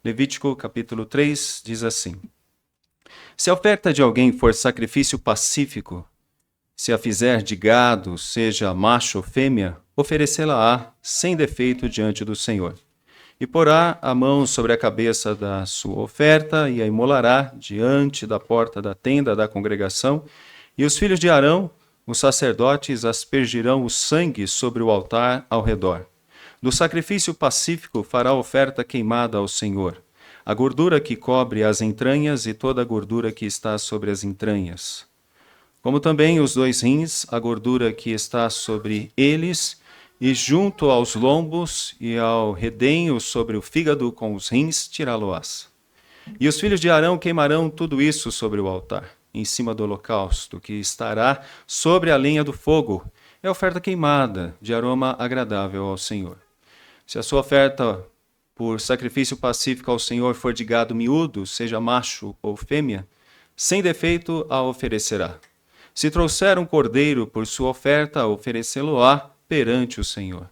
Levítico capítulo 3 diz assim: Se a oferta de alguém for sacrifício pacífico, se a fizer de gado, seja macho ou fêmea, oferecê-la-á sem defeito diante do Senhor. E porá a mão sobre a cabeça da sua oferta e a imolará diante da porta da tenda da congregação, e os filhos de Arão, os sacerdotes, aspergirão o sangue sobre o altar ao redor. Do sacrifício pacífico fará oferta queimada ao Senhor, a gordura que cobre as entranhas e toda a gordura que está sobre as entranhas. Como também os 2 rins, a gordura que está sobre eles, e junto aos lombos e ao redenho sobre o fígado com os rins, tirá-lo-ás. E os filhos de Arão queimarão tudo isso sobre o altar, em cima do holocausto, que estará sobre a lenha do fogo. É oferta queimada, de aroma agradável ao Senhor. Se a sua oferta por sacrifício pacífico ao Senhor for de gado miúdo, seja macho ou fêmea, sem defeito a oferecerá. Se trouxer um cordeiro por sua oferta, oferecê-lo-á perante o Senhor.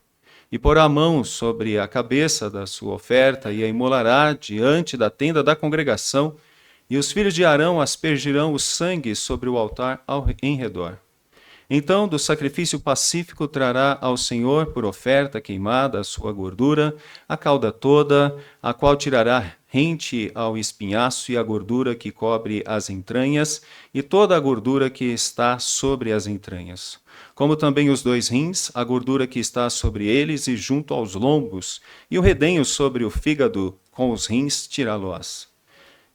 E porá a mão sobre a cabeça da sua oferta e a imolará diante da tenda da congregação, e os filhos de Arão aspergirão o sangue sobre o altar em redor. Então, do sacrifício pacífico trará ao Senhor por oferta queimada a sua gordura, a cauda toda, a qual tirará rente ao espinhaço e a gordura que cobre as entranhas, e toda a gordura que está sobre as entranhas. Como também os 2 rins, a gordura que está sobre eles e junto aos lombos, e o redenho sobre o fígado com os rins, tirá-lo-ás.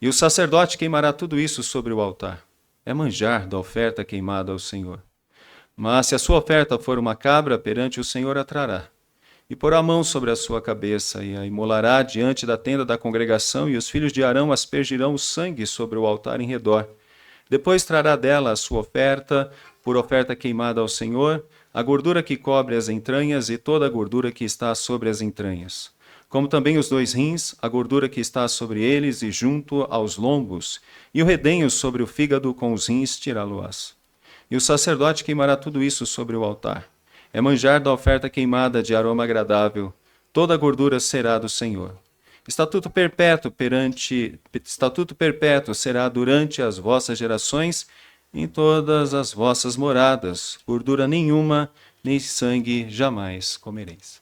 E o sacerdote queimará tudo isso sobre o altar. É manjar da oferta queimada ao Senhor. Mas se a sua oferta for uma cabra, perante o Senhor a trará. E porá a mão sobre a sua cabeça, e a imolará diante da tenda da congregação, e os filhos de Arão aspergirão o sangue sobre o altar em redor. Depois trará dela a sua oferta, por oferta queimada ao Senhor, a gordura que cobre as entranhas e toda a gordura que está sobre as entranhas. Como também os 2 rins, a gordura que está sobre eles e junto aos lombos, e o redenho sobre o fígado com os rins, tirá-lo-ás. E o sacerdote queimará tudo isso sobre o altar. É manjar da oferta queimada de aroma agradável. Toda a gordura será do Senhor. Estatuto perpétuo será durante as vossas gerações, em todas as vossas moradas. Gordura nenhuma, nem sangue jamais comereis.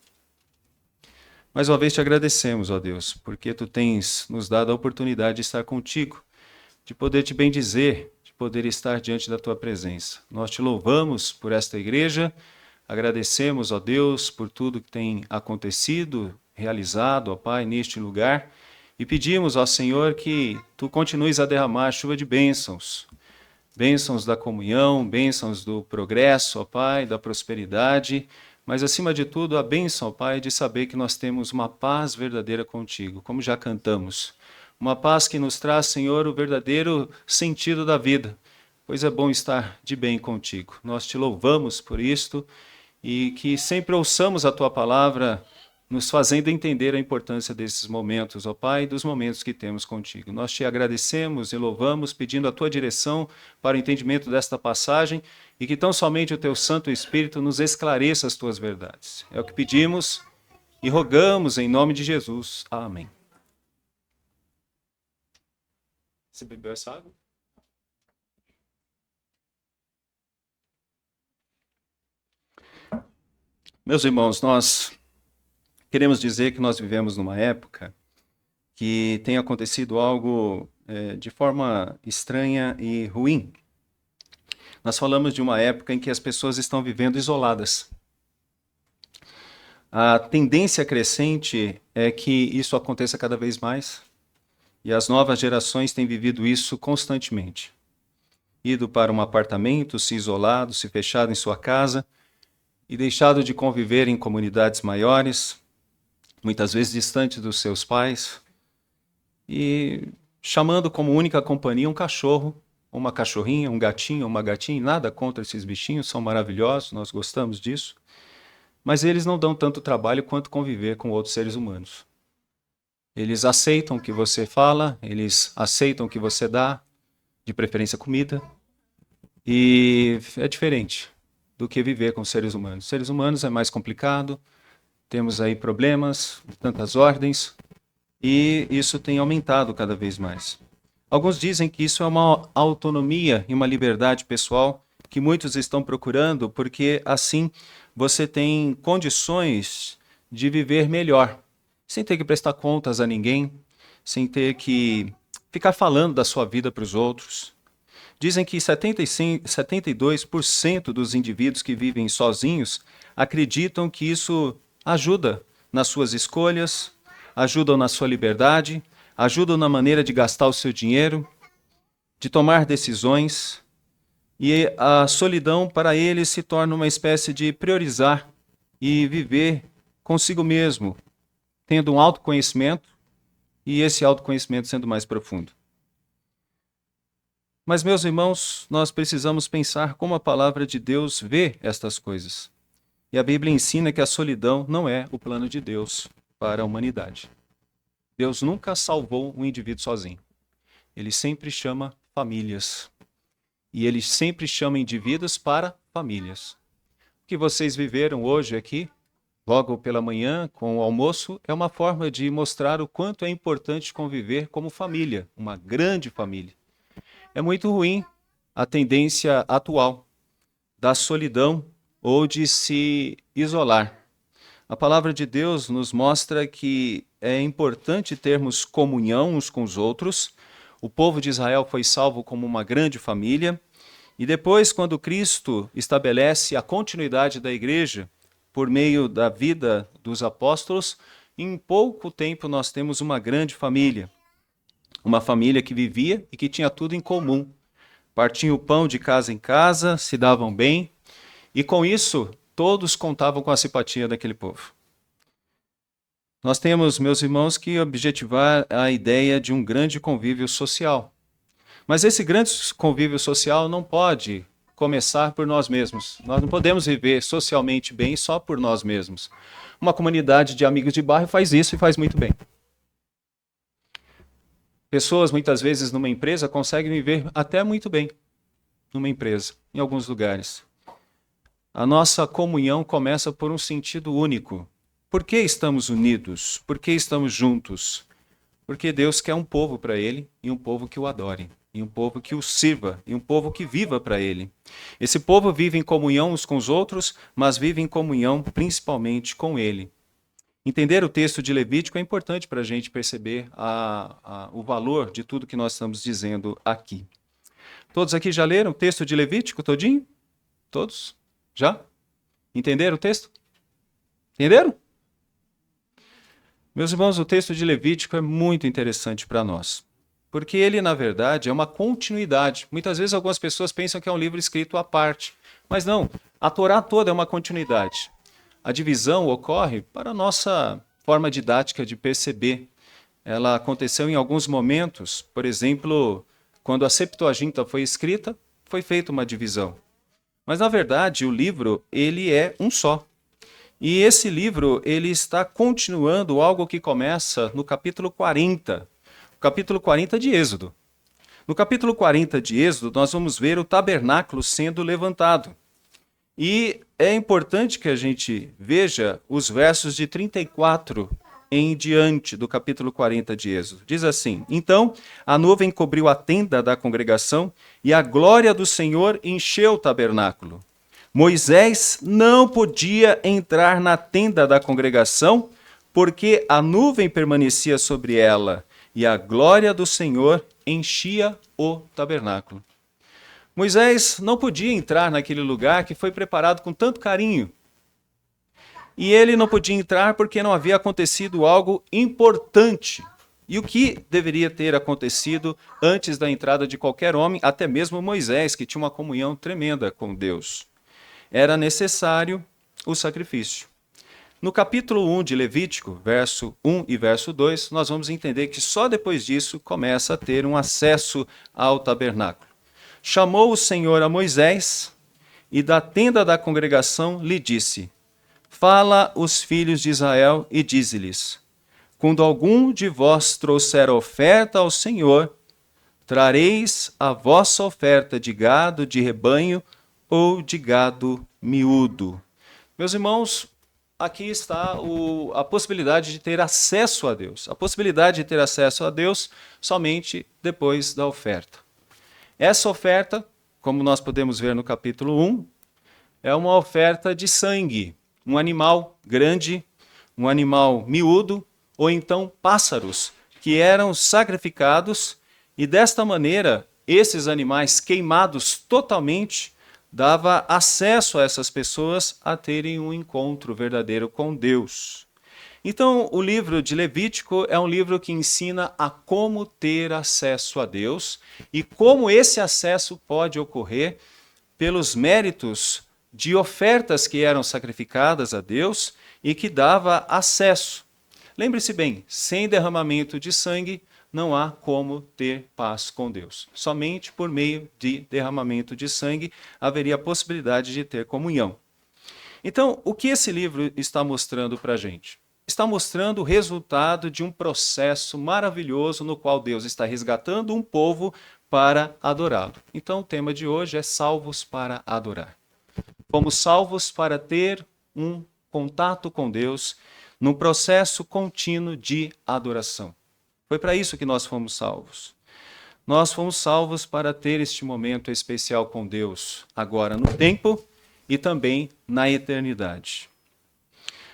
Mais uma vez te agradecemos, ó Deus, porque tu tens nos dado a oportunidade de estar contigo, de poder te bendizer, poder estar diante da tua presença. Nós te louvamos por esta igreja, agradecemos, ó Deus, por tudo que tem acontecido, realizado, ó Pai, neste lugar, e pedimos, ó Senhor, que tu continues a derramar chuva de bênçãos, bênçãos da comunhão, bênçãos do progresso, ó Pai, da prosperidade, mas acima de tudo a bênção, ó Pai, de saber que nós temos uma paz verdadeira contigo, como já cantamos. Uma paz que nos traz, Senhor, o verdadeiro sentido da vida, pois é bom estar de bem contigo. Nós te louvamos por isto e que sempre ouçamos a tua palavra, nos fazendo entender a importância desses momentos, ó Pai, dos momentos que temos contigo. Nós te agradecemos e louvamos, pedindo a tua direção para o entendimento desta passagem e que tão somente o teu Santo Espírito nos esclareça as tuas verdades. É o que pedimos e rogamos em nome de Jesus. Amém. Você bebeu essa água? Meus irmãos, nós queremos dizer que nós vivemos numa época que tem acontecido algo de forma estranha e ruim. Nós falamos de uma época em que as pessoas estão vivendo isoladas. A tendência crescente é que isso aconteça cada vez mais. E as novas gerações têm vivido isso constantemente. Ido para um apartamento, se isolado, se fechado em sua casa e deixado de conviver em comunidades maiores, muitas vezes distante dos seus pais, e chamando como única companhia um cachorro, uma cachorrinha, um gatinho, uma gatinha, nada contra esses bichinhos, são maravilhosos, nós gostamos disso, mas eles não dão tanto trabalho quanto conviver com outros seres humanos. Eles aceitam o que você fala, eles aceitam o que você dá, de preferência comida, e é diferente do que viver com seres humanos. Seres humanos é mais complicado, temos aí problemas de tantas ordens, e isso tem aumentado cada vez mais. Alguns dizem que isso é uma autonomia e uma liberdade pessoal que muitos estão procurando, porque assim você tem condições de viver melhor, sem ter que prestar contas a ninguém, sem ter que ficar falando da sua vida para os outros. Dizem que 72% dos indivíduos que vivem sozinhos acreditam que isso ajuda nas suas escolhas, ajudam na sua liberdade, ajudam na maneira de gastar o seu dinheiro, de tomar decisões. E a solidão para eles se torna uma espécie de priorizar e viver consigo mesmo, tendo um autoconhecimento e esse autoconhecimento sendo mais profundo. Mas, meus irmãos, nós precisamos pensar como a palavra de Deus vê estas coisas. E a Bíblia ensina que a solidão não é o plano de Deus para a humanidade. Deus nunca salvou um indivíduo sozinho. Ele sempre chama famílias. E ele sempre chama indivíduos para famílias. O que vocês viveram hoje aqui, logo pela manhã, com o almoço, é uma forma de mostrar o quanto é importante conviver como família, uma grande família. É muito ruim a tendência atual da solidão ou de se isolar. A palavra de Deus nos mostra que é importante termos comunhão uns com os outros. O povo de Israel foi salvo como uma grande família. E depois, quando Cristo estabelece a continuidade da igreja por meio da vida dos apóstolos, em pouco tempo nós temos uma grande família. Uma família que vivia e que tinha tudo em comum. Partiam o pão de casa em casa, se davam bem, e com isso todos contavam com a simpatia daquele povo. Nós temos, meus irmãos, que objetivar a ideia de um grande convívio social. Mas esse grande convívio social não pode começar por nós mesmos. Nós não podemos viver socialmente bem só por nós mesmos. Uma comunidade de amigos de bairro faz isso e faz muito bem. Pessoas, muitas vezes, numa empresa, conseguem viver até muito bem numa empresa, em alguns lugares. A nossa comunhão começa por um sentido único. Por que estamos unidos? Por que estamos juntos? Porque Deus quer um povo para Ele e um povo que o adore, e um povo que o sirva, e um povo que viva para Ele. Esse povo vive em comunhão uns com os outros, mas vive em comunhão principalmente com Ele. Entender o texto de Levítico é importante para a gente perceber o valor de tudo que nós estamos dizendo aqui. Todos aqui já leram o texto de Levítico todinho? Todos? Já? Entenderam o texto? Entenderam? Meus irmãos, o texto de Levítico é muito interessante para nós, porque ele, na verdade, é uma continuidade. Muitas vezes algumas pessoas pensam que é um livro escrito à parte, mas não, a Torá toda é uma continuidade. A divisão ocorre para a nossa forma didática de perceber. Ela aconteceu em alguns momentos, por exemplo, quando a Septuaginta foi escrita, foi feita uma divisão. Mas, na verdade, o livro ele é um só. E esse livro ele está continuando algo que começa no capítulo 40, o capítulo 40 de Êxodo. No capítulo 40 de Êxodo, nós vamos ver o tabernáculo sendo levantado. E é importante que a gente veja os versos de 34 em diante do capítulo 40 de Êxodo. Diz assim: Então a nuvem cobriu a tenda da congregação e a glória do Senhor encheu o tabernáculo. Moisés não podia entrar na tenda da congregação porque a nuvem permanecia sobre ela e a glória do Senhor enchia o tabernáculo. Moisés não podia entrar naquele lugar que foi preparado com tanto carinho. E ele não podia entrar porque não havia acontecido algo importante. E o que deveria ter acontecido antes da entrada de qualquer homem, até mesmo Moisés, que tinha uma comunhão tremenda com Deus? Era necessário o sacrifício. No capítulo 1 de Levítico, verso 1 e verso 2, nós vamos entender que só depois disso começa a ter um acesso ao tabernáculo. Chamou o Senhor a Moisés e da tenda da congregação lhe disse: Fala os filhos de Israel e dize-lhes: Quando algum de vós trouxer oferta ao Senhor, trareis a vossa oferta de gado de rebanho ou de gado miúdo. Meus irmãos, aqui está a possibilidade de ter acesso a Deus. A possibilidade de ter acesso a Deus somente depois da oferta. Essa oferta, como nós podemos ver no capítulo 1, é uma oferta de sangue. Um animal grande, um animal miúdo, ou então pássaros, que eram sacrificados, e desta maneira, esses animais queimados totalmente, dava acesso a essas pessoas a terem um encontro verdadeiro com Deus. Então, o livro de Levítico é um livro que ensina a como ter acesso a Deus e como esse acesso pode ocorrer pelos méritos de ofertas que eram sacrificadas a Deus e que dava acesso. Lembre-se bem, sem derramamento de sangue, não há como ter paz com Deus. Somente por meio de derramamento de sangue haveria a possibilidade de ter comunhão. Então, o que esse livro está mostrando para a gente? Está mostrando o resultado de um processo maravilhoso no qual Deus está resgatando um povo para adorá-lo. Então, o tema de hoje é salvos para adorar. Fomos salvos para ter um contato com Deus num processo contínuo de adoração. Foi para isso que nós fomos salvos. Nós fomos salvos para ter este momento especial com Deus, agora no tempo e também na eternidade.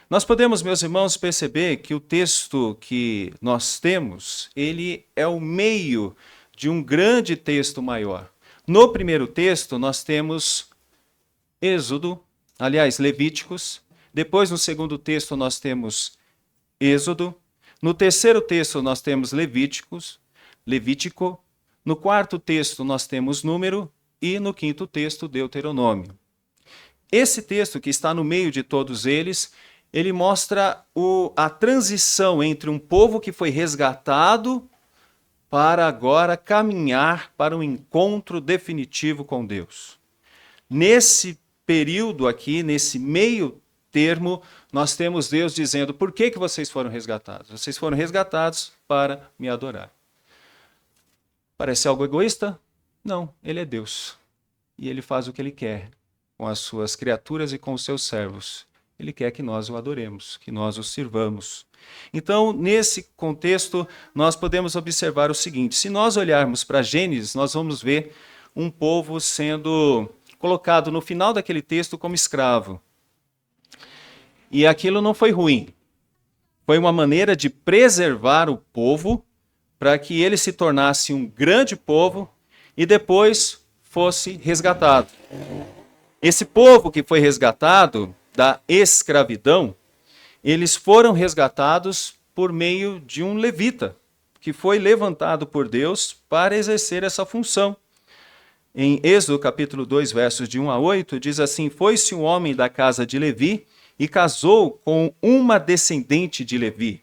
Nós podemos, meus irmãos, perceber que o texto que nós temos, ele é o meio de um grande texto maior. No primeiro texto, nós temos Levíticos. Depois, no segundo texto, nós temos Êxodo. No terceiro texto, nós temos Levítico. No quarto texto, nós temos Número. E no quinto texto, Deuteronômio. Esse texto, que está no meio de todos eles, ele mostra a transição entre um povo que foi resgatado para agora caminhar para um encontro definitivo com Deus. Nesse período aqui, nesse meio termo, nós temos Deus dizendo: por que vocês foram resgatados? Vocês foram resgatados para me adorar. Parece algo egoísta? Não, ele é Deus. E ele faz o que ele quer com as suas criaturas e com os seus servos. Ele quer que nós o adoremos, que nós o sirvamos. Então, nesse contexto, nós podemos observar o seguinte: se nós olharmos para Gênesis, nós vamos ver um povo sendo colocado no final daquele texto como escravo. E aquilo não foi ruim. Foi uma maneira de preservar o povo para que ele se tornasse um grande povo e depois fosse resgatado. Esse povo que foi resgatado da escravidão, eles foram resgatados por meio de um levita, que foi levantado por Deus para exercer essa função. Em Êxodo capítulo 2, versos de 1 a 8, diz assim: foi-se um homem da casa de Levi e casou com uma descendente de Levi.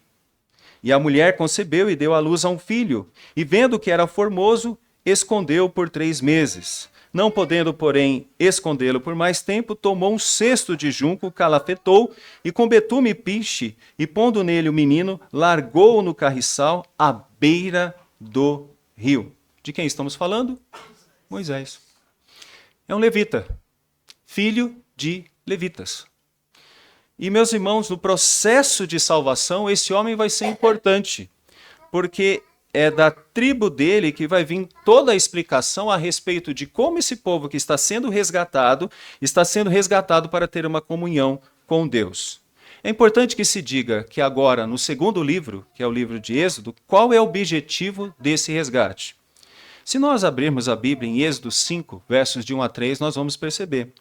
E a mulher concebeu e deu à luz a um filho, e vendo que era formoso, escondeu por 3 meses. Não podendo, porém, escondê-lo por mais tempo, tomou um cesto de junco, calafetou, e com betume e piche, e pondo nele o menino, largou-o no carriçal à beira do rio. De quem estamos falando? Moisés. É um levita, filho de levitas. E, meus irmãos, no processo de salvação, esse homem vai ser importante, porque é da tribo dele que vai vir toda a explicação a respeito de como esse povo que está sendo resgatado para ter uma comunhão com Deus. É importante que se diga que agora, no segundo livro, que é o livro de Êxodo, qual é o objetivo desse resgate? Se nós abrirmos a Bíblia em Êxodo 5, versos de 1 a 3, nós vamos perceber.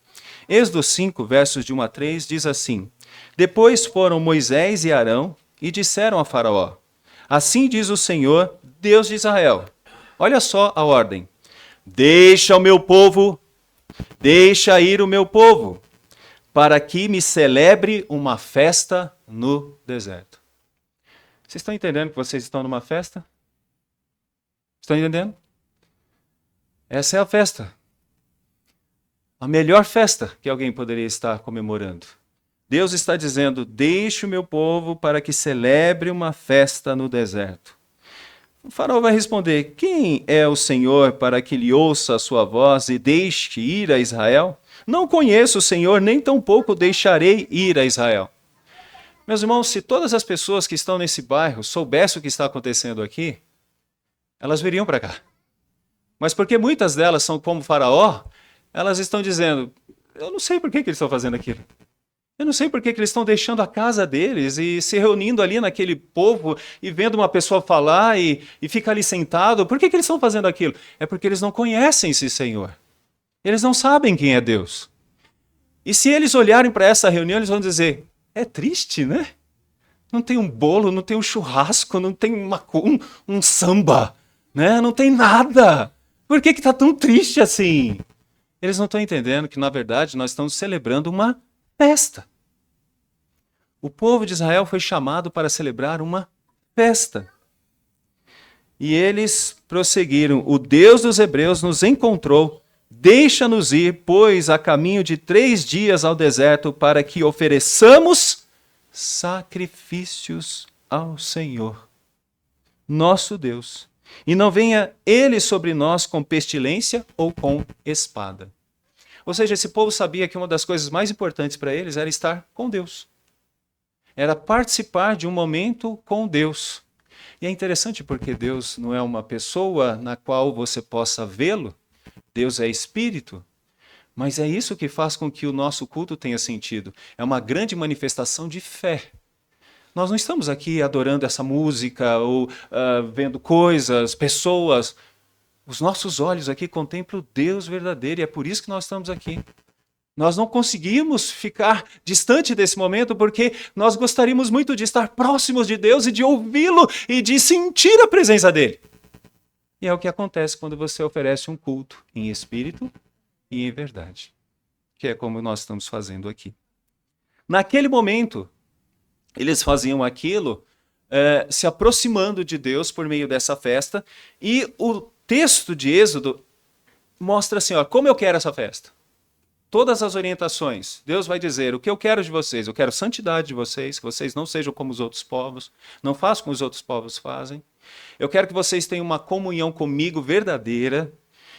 Êxodo 5, versos de 1 a 3, diz assim: depois foram Moisés e Arão e disseram a Faraó: assim diz o Senhor, Deus de Israel. Olha só a ordem. Deixa o meu povo, deixa ir o meu povo, para que me celebre uma festa no deserto. Vocês estão entendendo que vocês estão numa festa? Estão entendendo? Essa é a festa. A melhor festa que alguém poderia estar comemorando. Deus está dizendo: deixe o meu povo para que celebre uma festa no deserto. O faraó vai responder: quem é o Senhor para que lhe ouça a sua voz e deixe ir a Israel? Não conheço o Senhor, nem tampouco deixarei ir a Israel. Meus irmãos, se todas as pessoas que estão nesse bairro soubessem o que está acontecendo aqui, elas viriam para cá. Mas porque muitas delas são como Faraó, elas estão dizendo, eu não sei por que eles estão fazendo aquilo. Eu não sei por que eles estão deixando a casa deles e se reunindo ali naquele povo e vendo uma pessoa falar e fica ali sentado. Por que eles estão fazendo aquilo? É porque eles não conhecem esse Senhor. Eles não sabem quem é Deus. E se eles olharem para essa reunião, eles vão dizer, é triste, né? Não tem um bolo, não tem um churrasco, não tem um samba, né? Não tem nada. Por que está tão triste assim? Eles não estão entendendo que, na verdade, nós estamos celebrando uma festa. O povo de Israel foi chamado para celebrar uma festa. E eles prosseguiram. O Deus dos Hebreus nos encontrou. Deixa-nos ir, pois, a caminho de 3 dias ao deserto para que ofereçamos sacrifícios ao Senhor, nosso Deus. E não venha ele sobre nós com pestilência ou com espada. Ou seja, esse povo sabia que uma das coisas mais importantes para eles era estar com Deus. Era participar de um momento com Deus. E é interessante porque Deus não é uma pessoa na qual você possa vê-lo. Deus é espírito. Mas é isso que faz com que o nosso culto tenha sentido. É uma grande manifestação de fé. Nós não estamos aqui adorando essa música ou vendo coisas, pessoas. Os nossos olhos aqui contemplam o Deus verdadeiro e é por isso que nós estamos aqui. Nós não conseguimos ficar distante desse momento porque nós gostaríamos muito de estar próximos de Deus e de ouvi-lo e de sentir a presença dele. E é o que acontece quando você oferece um culto em espírito e em verdade, que é como nós estamos fazendo aqui. Naquele momento, eles faziam aquilo se aproximando de Deus por meio dessa festa, e o texto de Êxodo mostra assim, ó, como eu quero essa festa. Todas as orientações, Deus vai dizer o que eu quero de vocês, eu quero santidade de vocês, que vocês não sejam como os outros povos, não façam como os outros povos fazem. Eu quero que vocês tenham uma comunhão comigo verdadeira.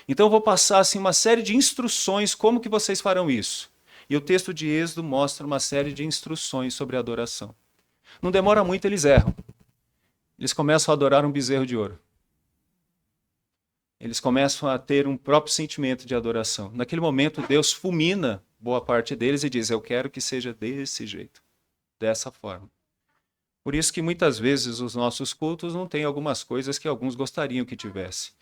Então eu vou passar assim, uma série de instruções como que vocês farão isso. E o texto de Êxodo mostra uma série de instruções sobre a adoração. Não demora muito, eles erram. Eles começam a adorar um bezerro de ouro. Eles começam a ter um próprio sentimento de adoração. Naquele momento, Deus fulmina boa parte deles e diz, eu quero que seja desse jeito, dessa forma. Por isso que muitas vezes os nossos cultos não têm algumas coisas que alguns gostariam que tivesse.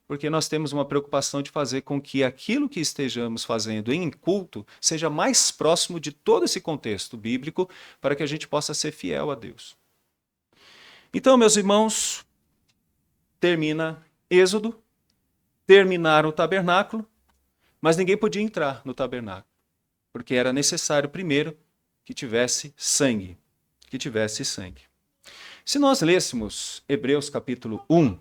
Porque nós temos uma preocupação de fazer com que aquilo que estejamos fazendo em culto seja mais próximo de todo esse contexto bíblico para que a gente possa ser fiel a Deus. Então, meus irmãos, termina Êxodo, terminaram o tabernáculo, mas ninguém podia entrar no tabernáculo, porque era necessário primeiro que tivesse sangue. Se nós lêssemos Hebreus capítulo 1,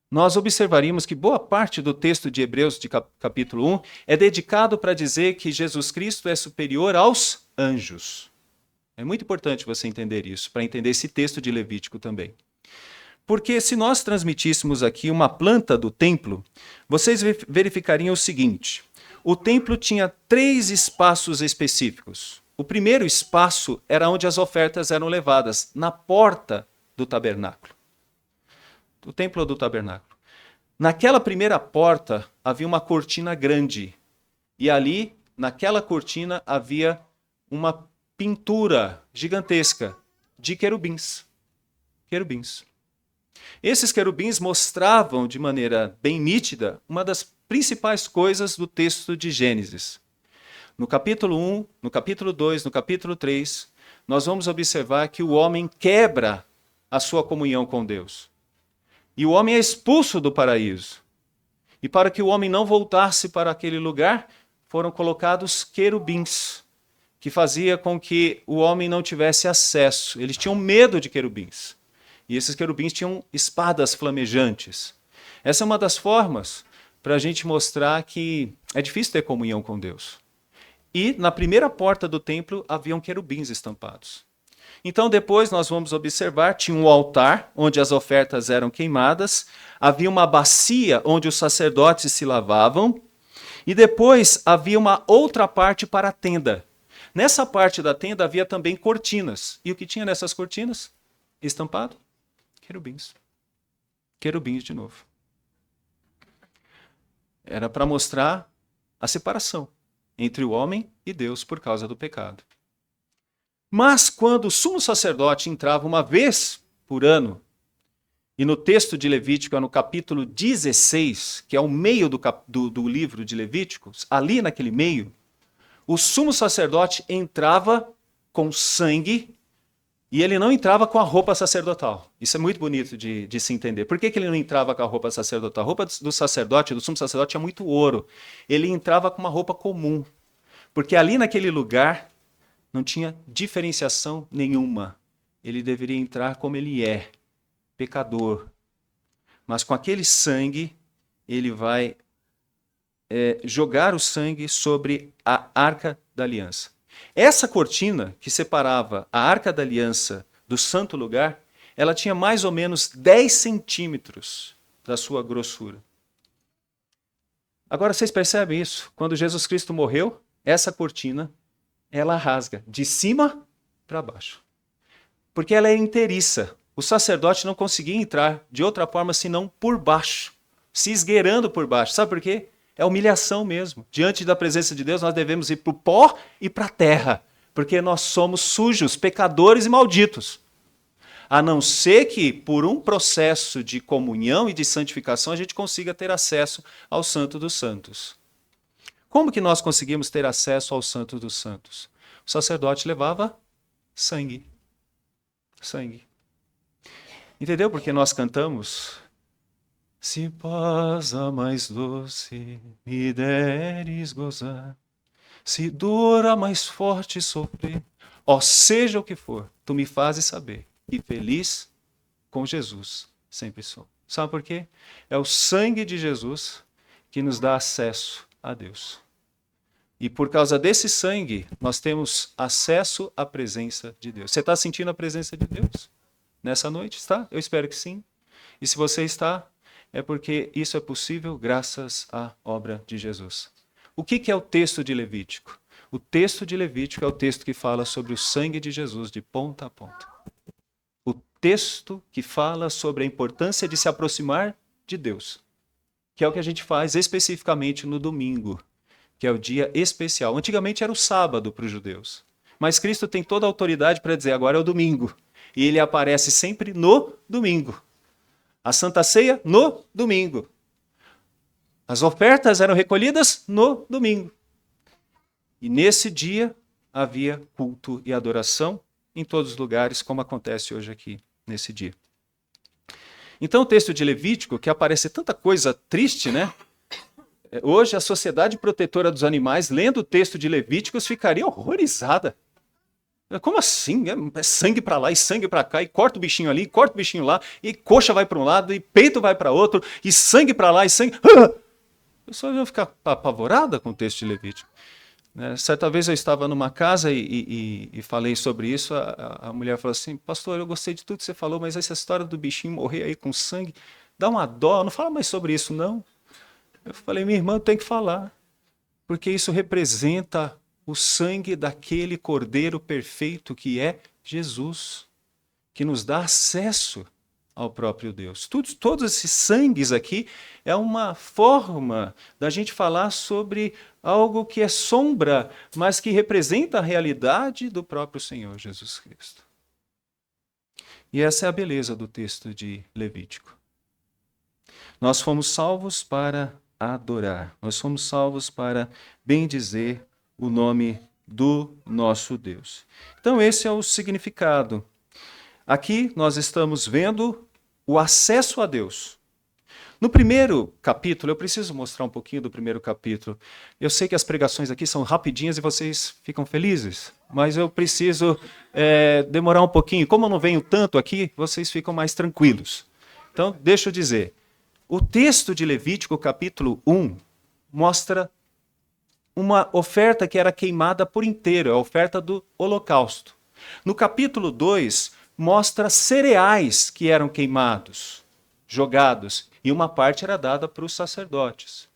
nós observaríamos que boa parte do texto de Hebreus de capítulo 1 é dedicado para dizer que Jesus Cristo é superior aos anjos. É muito importante você entender isso, para entender esse texto de Levítico também. Porque se nós transmitíssemos aqui uma planta do templo, vocês verificariam o seguinte, o templo tinha 3 espaços específicos. O primeiro espaço era onde as ofertas eram levadas, na porta do tabernáculo. Do templo do tabernáculo. Naquela primeira porta havia uma cortina grande. E ali, naquela cortina, havia uma pintura gigantesca de querubins. Esses querubins mostravam de maneira bem nítida uma das principais coisas do texto de Gênesis. No capítulo 1, no capítulo 2, no capítulo 3, nós vamos observar que o homem quebra a sua comunhão com Deus. E o homem é expulso do paraíso. E para que o homem não voltasse para aquele lugar, foram colocados querubins, que fazia com que o homem não tivesse acesso. Eles tinham medo de querubins. E esses querubins tinham espadas flamejantes. Essa é uma das formas para a gente mostrar que é difícil ter comunhão com Deus. E na primeira porta do templo haviam querubins estampados. Então depois nós vamos observar, tinha um altar onde as ofertas eram queimadas, havia uma bacia onde os sacerdotes se lavavam, e depois havia uma outra parte para a tenda. Nessa parte da tenda havia também cortinas. E o que tinha nessas cortinas? Estampado? Querubins. Querubins de novo. Era para mostrar a separação entre o homem e Deus por causa do pecado. Mas quando o sumo sacerdote entrava uma vez por ano, e no texto de Levítico, no capítulo 16, que é o meio do livro de Levíticos, ali naquele meio, o sumo sacerdote entrava com sangue e ele não entrava com a roupa sacerdotal. Isso é muito bonito de se entender. Por que ele não entrava com a roupa sacerdotal? A roupa do sacerdote, do sumo sacerdote, tinha muito ouro. Ele entrava com uma roupa comum. Porque ali naquele lugar não tinha diferenciação nenhuma. Ele deveria entrar como ele é, pecador. Mas com aquele sangue, ele vai jogar o sangue sobre a Arca da Aliança. Essa cortina que separava a Arca da Aliança do santo lugar, ela tinha mais ou menos 10 centímetros da sua grossura. Agora vocês percebem isso? Quando Jesus Cristo morreu, essa cortina, ela rasga de cima para baixo. Porque ela é inteiriça. O sacerdote não conseguia entrar de outra forma senão por baixo, se esgueirando por baixo. Sabe por quê? É humilhação mesmo. Diante da presença de Deus, nós devemos ir para o pó e para a terra, porque nós somos sujos, pecadores e malditos. A não ser que, por um processo de comunhão e de santificação, a gente consiga ter acesso ao Santo dos Santos. Como que nós conseguimos ter acesso ao Santo dos Santos? O sacerdote levava sangue. Sangue. Entendeu porque nós cantamos? Se paz a mais doce me deres gozar, se dor a mais forte sofrer, ó seja o que for, tu me fazes saber, e feliz com Jesus sempre sou. Sabe por quê? É o sangue de Jesus que nos dá acesso a Deus. E por causa desse sangue, nós temos acesso à presença de Deus. Você está sentindo a presença de Deus nessa noite? Está? Eu espero que sim. E se você está, é porque isso é possível graças à obra de Jesus. O que é o texto de Levítico? O texto de Levítico é o texto que fala sobre o sangue de Jesus de ponta a ponta. O texto que fala sobre a importância de se aproximar de Deus, que é o que a gente faz especificamente no domingo, que é o dia especial. Antigamente era o sábado para os judeus, mas Cristo tem toda a autoridade para dizer agora é o domingo. E ele aparece sempre no domingo. A Santa Ceia no domingo. As ofertas eram recolhidas no domingo. E nesse dia havia culto e adoração em todos os lugares, como acontece hoje aqui, nesse dia. Então o texto de Levítico, que aparece tanta coisa triste, né? Hoje a Sociedade Protetora dos Animais, lendo o texto de Levíticos, ficaria horrorizada. Como assim? É sangue para lá e sangue para cá, e corta o bichinho ali, corta o bichinho lá, e coxa vai para um lado, e peito vai para outro, e sangue para lá, e sangue... A pessoa ia ficar apavorada com o texto de Levítico. Certa vez eu estava numa casa e falei sobre isso, a mulher falou assim, pastor, eu gostei de tudo que você falou, mas essa história do bichinho morrer aí com sangue, dá uma dó, não fala mais sobre isso não. Eu falei, minha irmã, tem que falar, porque isso representa o sangue daquele Cordeiro perfeito que é Jesus, que nos dá acesso ao próprio Deus. Todos esses sangues aqui é uma forma da gente falar sobre algo que é sombra, mas que representa a realidade do próprio Senhor Jesus Cristo. E essa é a beleza do texto de Levítico. Nós fomos salvos para adorar, nós fomos salvos para bendizer o nome do nosso Deus. Então esse é o significado. Aqui nós estamos vendo o acesso a Deus. No primeiro capítulo, eu preciso mostrar um pouquinho do primeiro capítulo. Eu sei que as pregações aqui são rapidinhas e vocês ficam felizes, mas eu preciso demorar um pouquinho. Como eu não venho tanto aqui, vocês ficam mais tranquilos. Então, deixa eu dizer. O texto de Levítico, capítulo 1, mostra uma oferta que era queimada por inteiro, a oferta do holocausto. No capítulo 2, mostra cereais que eram queimados, jogados, e uma parte era dada para os sacerdotes.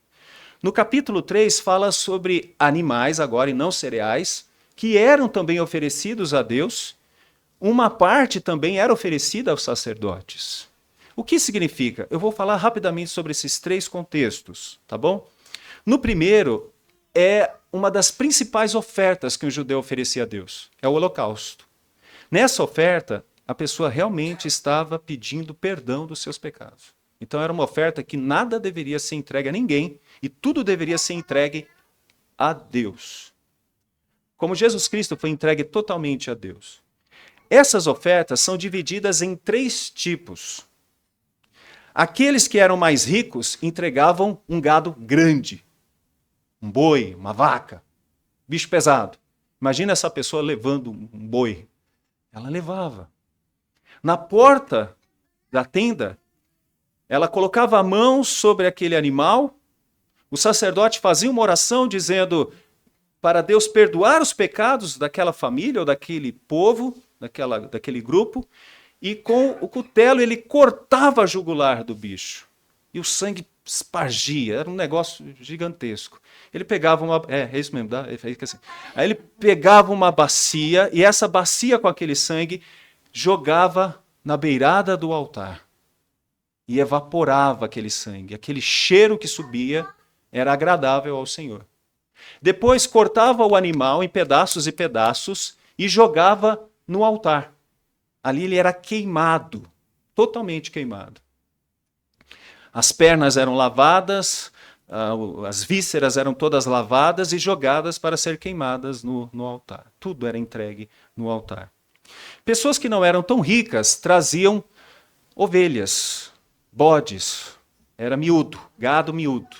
No capítulo 3, fala sobre animais agora e não cereais, que eram também oferecidos a Deus, uma parte também era oferecida aos sacerdotes. O que significa? Eu vou falar rapidamente sobre esses 3 contextos, tá bom? No primeiro, é uma das principais ofertas que um judeu oferecia a Deus, é o holocausto. Nessa oferta, a pessoa realmente estava pedindo perdão dos seus pecados. Então era uma oferta que nada deveria ser entregue a ninguém e tudo deveria ser entregue a Deus. Como Jesus Cristo foi entregue totalmente a Deus. Essas ofertas são divididas em 3 tipos. Aqueles que eram mais ricos entregavam um gado grande, um boi, uma vaca, bicho pesado. Imagina essa pessoa levando um boi. Ela levava. Na porta da tenda, ela colocava a mão sobre aquele animal, o sacerdote fazia uma oração dizendo para Deus perdoar os pecados daquela família ou daquele povo, daquele grupo, e com o cutelo ele cortava a jugular do bicho. E o sangue espargia, era um negócio gigantesco. Ele pegava uma... É isso mesmo, fica assim. Aí ele pegava uma bacia, e essa bacia com aquele sangue jogava na beirada do altar. E evaporava aquele sangue. Aquele cheiro que subia era agradável ao Senhor. Depois cortava o animal em pedaços e pedaços e jogava no altar. Ali ele era queimado, totalmente queimado. As pernas eram lavadas, as vísceras eram todas lavadas e jogadas para ser queimadas no altar. Tudo era entregue no altar. Pessoas que não eram tão ricas traziam ovelhas, bodes, era miúdo, gado miúdo.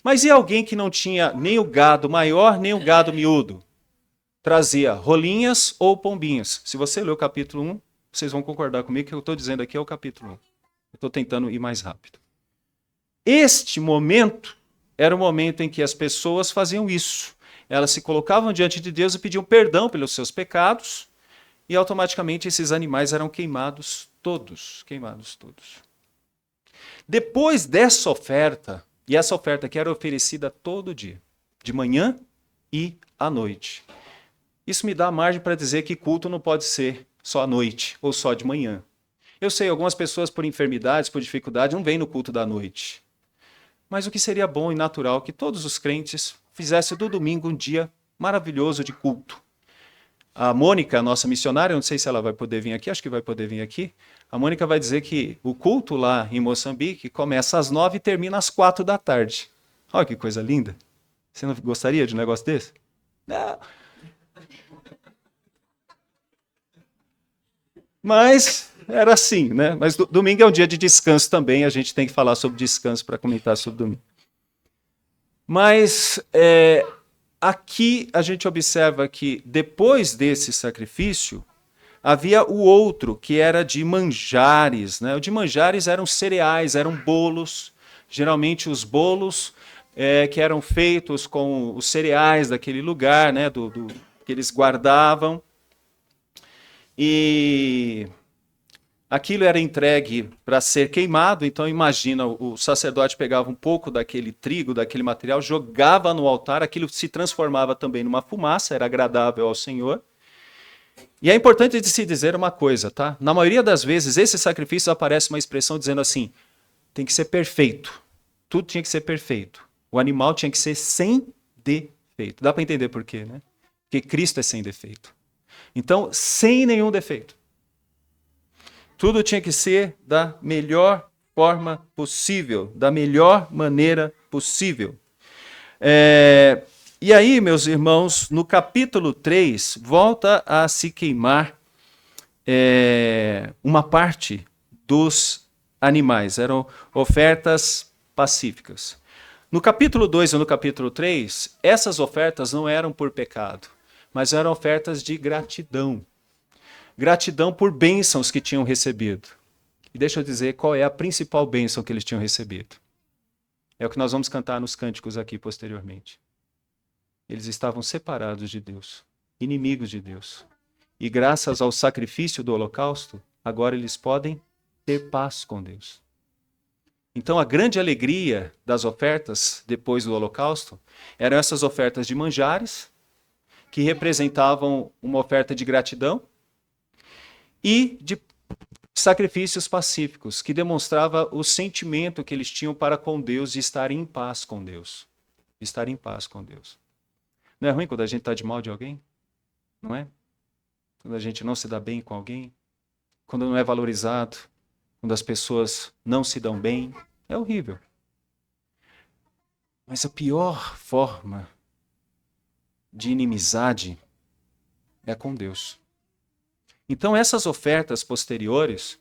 Mas e alguém que não tinha nem o gado maior, nem o gado miúdo? Trazia rolinhas ou pombinhas. Se você ler o capítulo 1, vocês vão concordar comigo que eu estou dizendo aqui é o capítulo 1. Eu estou tentando ir mais rápido. Este momento era o momento em que as pessoas faziam isso. Elas se colocavam diante de Deus e pediam perdão pelos seus pecados, e automaticamente esses animais eram queimados todos. Depois dessa oferta, e essa oferta que era oferecida todo dia, de manhã e à noite. Isso me dá margem para dizer que culto não pode ser só à noite ou só de manhã. Eu sei, algumas pessoas por enfermidades, por dificuldade, não vêm no culto da noite. Mas o que seria bom e natural que todos os crentes fizessem do domingo um dia maravilhoso de culto. A Mônica, nossa missionária, não sei se ela vai poder vir aqui, acho que vai poder vir aqui. A Mônica vai dizer que o culto lá em Moçambique começa às 9 e termina às 4 da tarde. Olha que coisa linda. Você não gostaria de um negócio desse? Não. Mas era assim, né? Mas domingo é um dia de descanso também, a gente tem que falar sobre descanso para comentar sobre domingo. Mas aqui a gente observa que depois desse sacrifício, havia o outro, que era de manjares, né? O de manjares eram cereais, eram bolos, geralmente os bolos que eram feitos com os cereais daquele lugar, né? Que eles guardavam. E aquilo era entregue para ser queimado, então imagina, o sacerdote pegava um pouco daquele trigo, daquele material, jogava no altar, aquilo se transformava também numa fumaça, era agradável ao Senhor. E é importante de se dizer uma coisa, tá? Na maioria das vezes, esses sacrifícios aparece uma expressão dizendo assim, tem que ser perfeito, tudo tinha que ser perfeito, o animal tinha que ser sem defeito. Dá para entender por quê, né? Porque Cristo é sem defeito. Então, sem nenhum defeito. Tudo tinha que ser da melhor forma possível, da melhor maneira possível. E aí, meus irmãos, no capítulo 3, volta a se queimar uma parte dos animais. Eram ofertas pacíficas. No capítulo 2 e no capítulo 3, essas ofertas não eram por pecado, mas eram ofertas de gratidão. Gratidão por bênçãos que tinham recebido. E deixa eu dizer qual é a principal bênção que eles tinham recebido. É o que nós vamos cantar nos cânticos aqui posteriormente. Eles estavam separados de Deus, inimigos de Deus. E graças ao sacrifício do holocausto, agora eles podem ter paz com Deus. Então a grande alegria das ofertas depois do holocausto eram essas ofertas de manjares, que representavam uma oferta de gratidão, e de sacrifícios pacíficos, que demonstrava o sentimento que eles tinham para com Deus de estar em paz com Deus. Estar em paz com Deus. Não é ruim quando a gente está de mal de alguém? Não é? Quando a gente não se dá bem com alguém? Quando não é valorizado? Quando as pessoas não se dão bem? É horrível. Mas a pior forma de inimizade é com Deus. Então essas ofertas posteriores,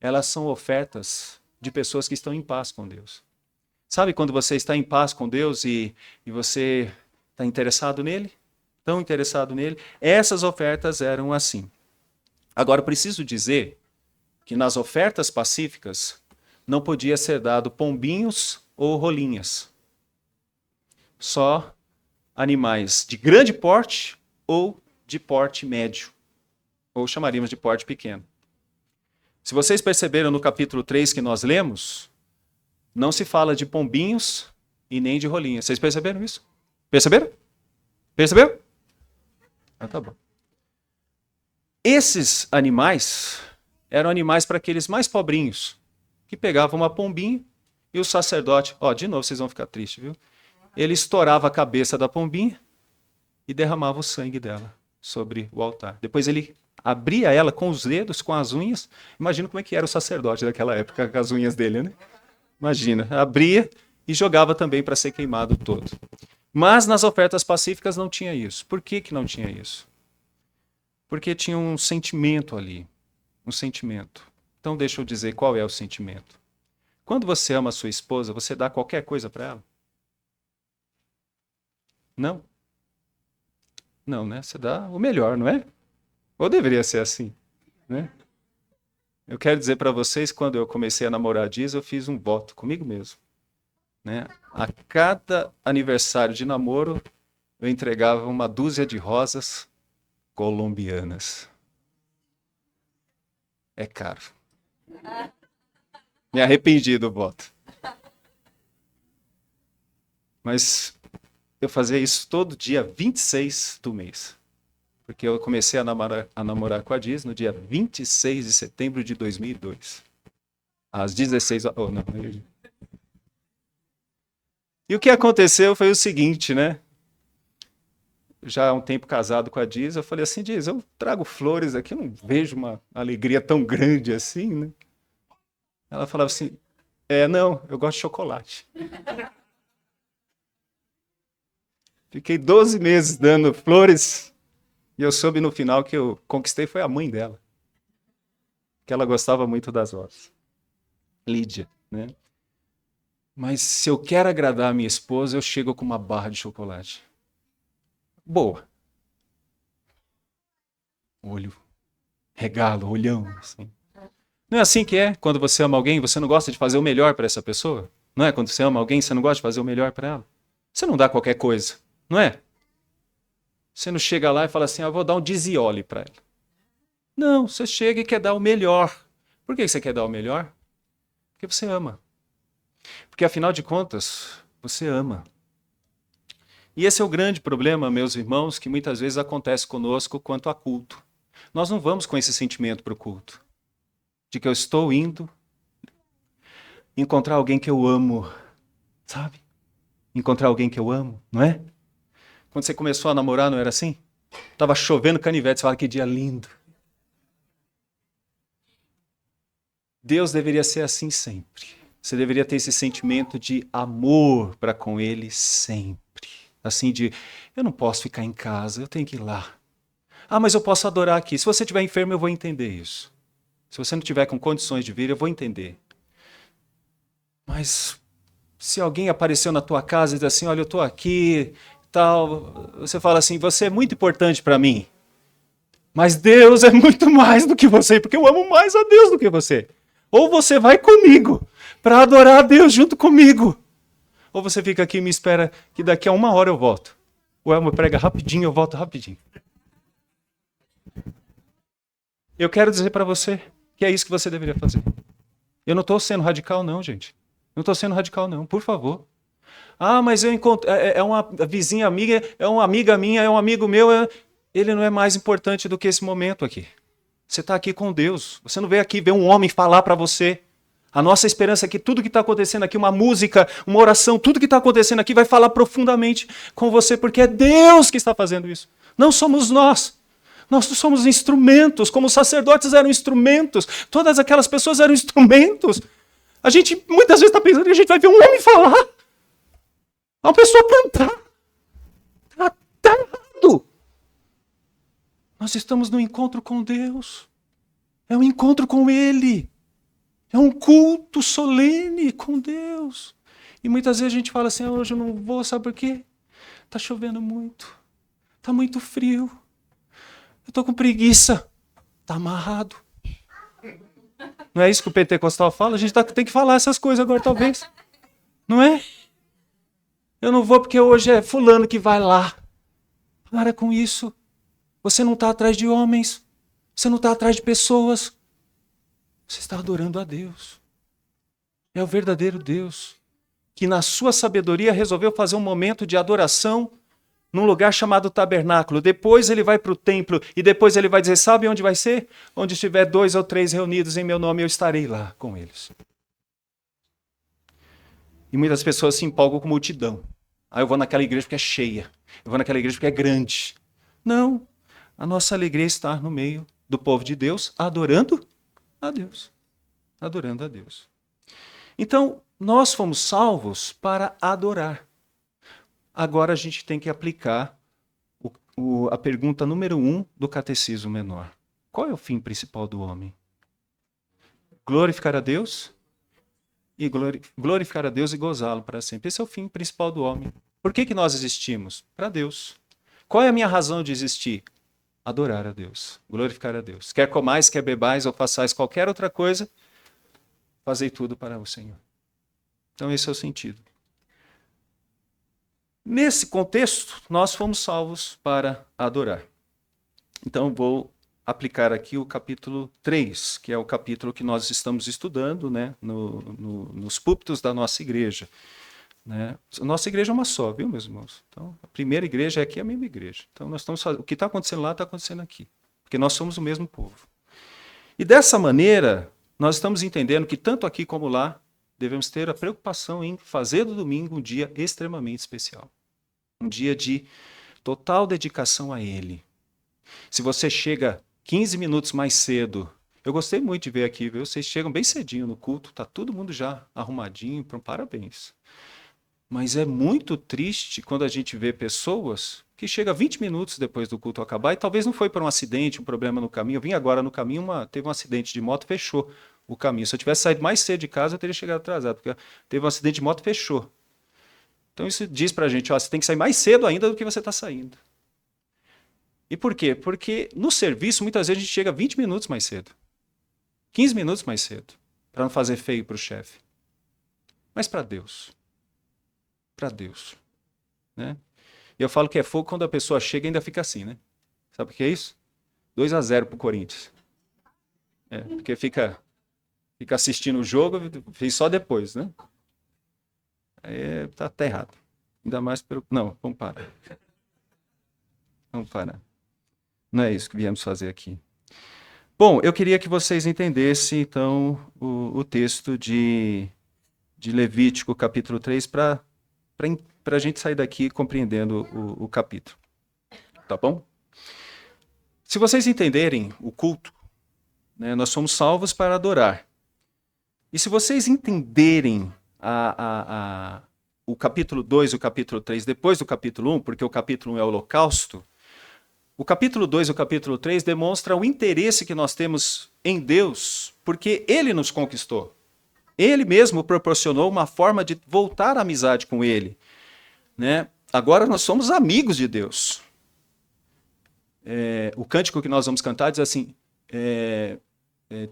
elas são ofertas de pessoas que estão em paz com Deus. Sabe quando você está em paz com Deus e você está interessado nele? Tão interessado nele? Essas ofertas eram assim. Agora, eu preciso dizer que nas ofertas pacíficas não podia ser dado pombinhos ou rolinhas. Só animais de grande porte ou de porte médio, ou chamaríamos de porte pequeno. Se vocês perceberam no capítulo 3 que nós lemos, não se fala de pombinhos e nem de rolinhas. Vocês perceberam isso? Perceberam? Percebeu? Ah, tá bom. Esses animais eram animais para aqueles mais pobrinhos, que pegavam uma pombinha e o sacerdote, de novo vocês vão ficar tristes, viu? Ele estourava a cabeça da pombinha e derramava o sangue dela sobre o altar. Depois ele abria ela com os dedos, com as unhas. Imagina como é que era o sacerdote daquela época, com as unhas dele, né? Imagina, abria e jogava também para ser queimado todo. Mas nas ofertas pacíficas não tinha isso. Por que que não tinha isso? Porque tinha um sentimento ali, um sentimento. Então deixa eu dizer qual é o sentimento. Quando você ama a sua esposa, você dá qualquer coisa para ela? Não? Não, né? Você dá o melhor, não é? Ou deveria ser assim, né? Eu quero dizer para vocês, quando eu comecei a namorar a Diz, eu fiz um voto comigo mesmo, né? A cada aniversário de namoro, eu entregava uma dúzia de rosas colombianas. É caro. Me arrependi do voto. Mas eu fazia isso todo dia 26 do mês. Porque eu comecei a namorar com a Diz no dia 26 de setembro de 2002. Às 16 horas. Oh, não. E o que aconteceu foi o seguinte, né? Já há um tempo casado com a Diz, eu falei assim, Diz, eu trago flores aqui, eu não vejo uma alegria tão grande assim, né? Ela falava assim, não, eu gosto de chocolate. Fiquei 12 meses dando flores e eu soube no final que eu conquistei foi a mãe dela. Que ela gostava muito das rosas. Lídia, né? Mas se eu quero agradar a minha esposa, eu chego com uma barra de chocolate. Boa. Olho, regalo, olhão, assim. Não é assim que é quando você ama alguém, você não gosta de fazer o melhor para essa pessoa? Não é? Quando você ama alguém, você não gosta de fazer o melhor para ela? Você não dá qualquer coisa, não é? Você não chega lá e fala assim, vou dar um Dizioli para ela. Não, você chega e quer dar o melhor. Por que você quer dar o melhor? Porque você ama. Porque afinal de contas, você ama. E esse é o grande problema, meus irmãos, que muitas vezes acontece conosco quanto a culto. Nós não vamos com esse sentimento para o culto. De que eu estou indo encontrar alguém que eu amo, sabe? Encontrar alguém que eu amo, não é? Quando você começou a namorar, não era assim? Tava chovendo canivete, você fala que dia lindo. Deus deveria ser assim sempre. Você deveria ter esse sentimento de amor para com Ele sempre. Assim de, eu não posso ficar em casa, eu tenho que ir lá. Mas eu posso adorar aqui. Se você estiver enfermo, eu vou entender isso. Se você não tiver com condições de vir, eu vou entender. Mas se alguém apareceu na tua casa e diz assim, olha, eu estou aqui, tal, você fala assim, você é muito importante para mim. Mas Deus é muito mais do que você, porque eu amo mais a Deus do que você. Ou você vai comigo para adorar a Deus junto comigo. Ou você fica aqui e me espera que daqui a 1 hora eu volto. O Elmo prega rapidinho, eu volto rapidinho. Eu quero dizer para você que é isso que você deveria fazer. Eu não estou sendo radical não, gente. Não estou sendo radical não, por favor. Ah, mas eu encontro, é uma vizinha amiga, é uma amiga minha, é um amigo meu. Ele não é mais importante do que esse momento aqui. Você está aqui com Deus. Você não veio aqui ver um homem falar para você. A nossa esperança é que tudo que está acontecendo aqui, uma música, uma oração, tudo que está acontecendo aqui vai falar profundamente com você, porque é Deus que está fazendo isso. Não somos nós. Nós somos instrumentos, como os sacerdotes eram instrumentos. Todas aquelas pessoas eram instrumentos. A gente muitas vezes está pensando que a gente vai ver um homem falar. Uma pessoa cantar. Está errado. Nós estamos no encontro com Deus. É um encontro com Ele. É um culto solene com Deus. E muitas vezes a gente fala assim, hoje eu não vou, sabe por quê? Está chovendo muito. Está muito frio. Eu estou com preguiça. Está amarrado. Não é isso que o pentecostal fala? A gente tem que falar essas coisas agora, talvez. Não é? Eu não vou porque hoje é fulano que vai lá. Para com isso. Você não está atrás de homens. Você não está atrás de pessoas. Você está adorando a Deus. É o verdadeiro Deus. Que na sua sabedoria resolveu fazer um momento de adoração num lugar chamado tabernáculo. Depois ele vai para o templo e depois ele vai dizer, sabe onde vai ser? Onde estiver 2 ou 3 reunidos em meu nome, eu estarei lá com eles. E muitas pessoas se empolgam com multidão. Eu vou naquela igreja porque é cheia. Eu vou naquela igreja porque é grande. Não. A nossa alegria é estar no meio do povo de Deus, adorando a Deus. Adorando a Deus. Então, nós fomos salvos para adorar. Agora a gente tem que aplicar a pergunta número 1 do Catecismo Menor. Qual é o fim principal do homem? Glorificar a Deus e glorificar a Deus e gozá-lo para sempre. Esse é o fim principal do homem. Por que nós existimos? Para Deus. Qual é a minha razão de existir? Adorar a Deus, glorificar a Deus. Quer comais, quer bebais ou façais qualquer outra coisa, fazei tudo para o Senhor. Então esse é o sentido. Nesse contexto, nós fomos salvos para adorar. Então vou aplicar aqui o capítulo 3, que é o capítulo que nós estamos estudando, né, nos púlpitos da nossa igreja. Né? Nossa igreja é uma só, viu, meus irmãos? Então, a primeira igreja é aqui a mesma igreja. Então, o que está acontecendo lá está acontecendo aqui, porque nós somos o mesmo povo. E dessa maneira, nós estamos entendendo que tanto aqui como lá, devemos ter a preocupação em fazer do domingo um dia extremamente especial. Um dia de total dedicação a Ele. Se você chega 15 minutos mais cedo, eu gostei muito de ver aqui, viu? Vocês chegam bem cedinho no culto, está todo mundo já arrumadinho, parabéns. Mas é muito triste quando a gente vê pessoas que chegam 20 minutos depois do culto acabar e talvez não foi por um acidente, um problema no caminho. Eu vim agora no caminho, teve um acidente de moto, fechou o caminho. Se eu tivesse saído mais cedo de casa, eu teria chegado atrasado, porque teve um acidente de moto, fechou. Então isso diz pra gente, você tem que sair mais cedo ainda do que você está saindo. E por quê? Porque no serviço, muitas vezes a gente chega 20 minutos mais cedo. 15 minutos mais cedo, para não fazer feio para o chefe. Mas para Deus. Para Deus. Né? E eu falo que é fogo quando a pessoa chega e ainda fica assim, né? Sabe o que é isso? 2-0 pro Corinthians. Porque fica assistindo o jogo, fez só depois, né? Aí tá até errado. Ainda mais pelo... Não, vamos parar. Vamos parar. Não é isso que viemos fazer aqui. Bom, eu queria que vocês entendessem, então, o texto de Levítico, capítulo 3, para a gente sair daqui compreendendo o capítulo. Tá bom? Se vocês entenderem o culto, né, nós somos salvos para adorar. E se vocês entenderem o capítulo 2 e o capítulo 3 depois do capítulo 1, porque o capítulo 1 é o holocausto, o capítulo 2 e o capítulo 3 demonstram o interesse que nós temos em Deus, porque Ele nos conquistou. Ele mesmo proporcionou uma forma de voltar à amizade com Ele. Né? Agora nós somos amigos de Deus. O cântico que nós vamos cantar diz assim,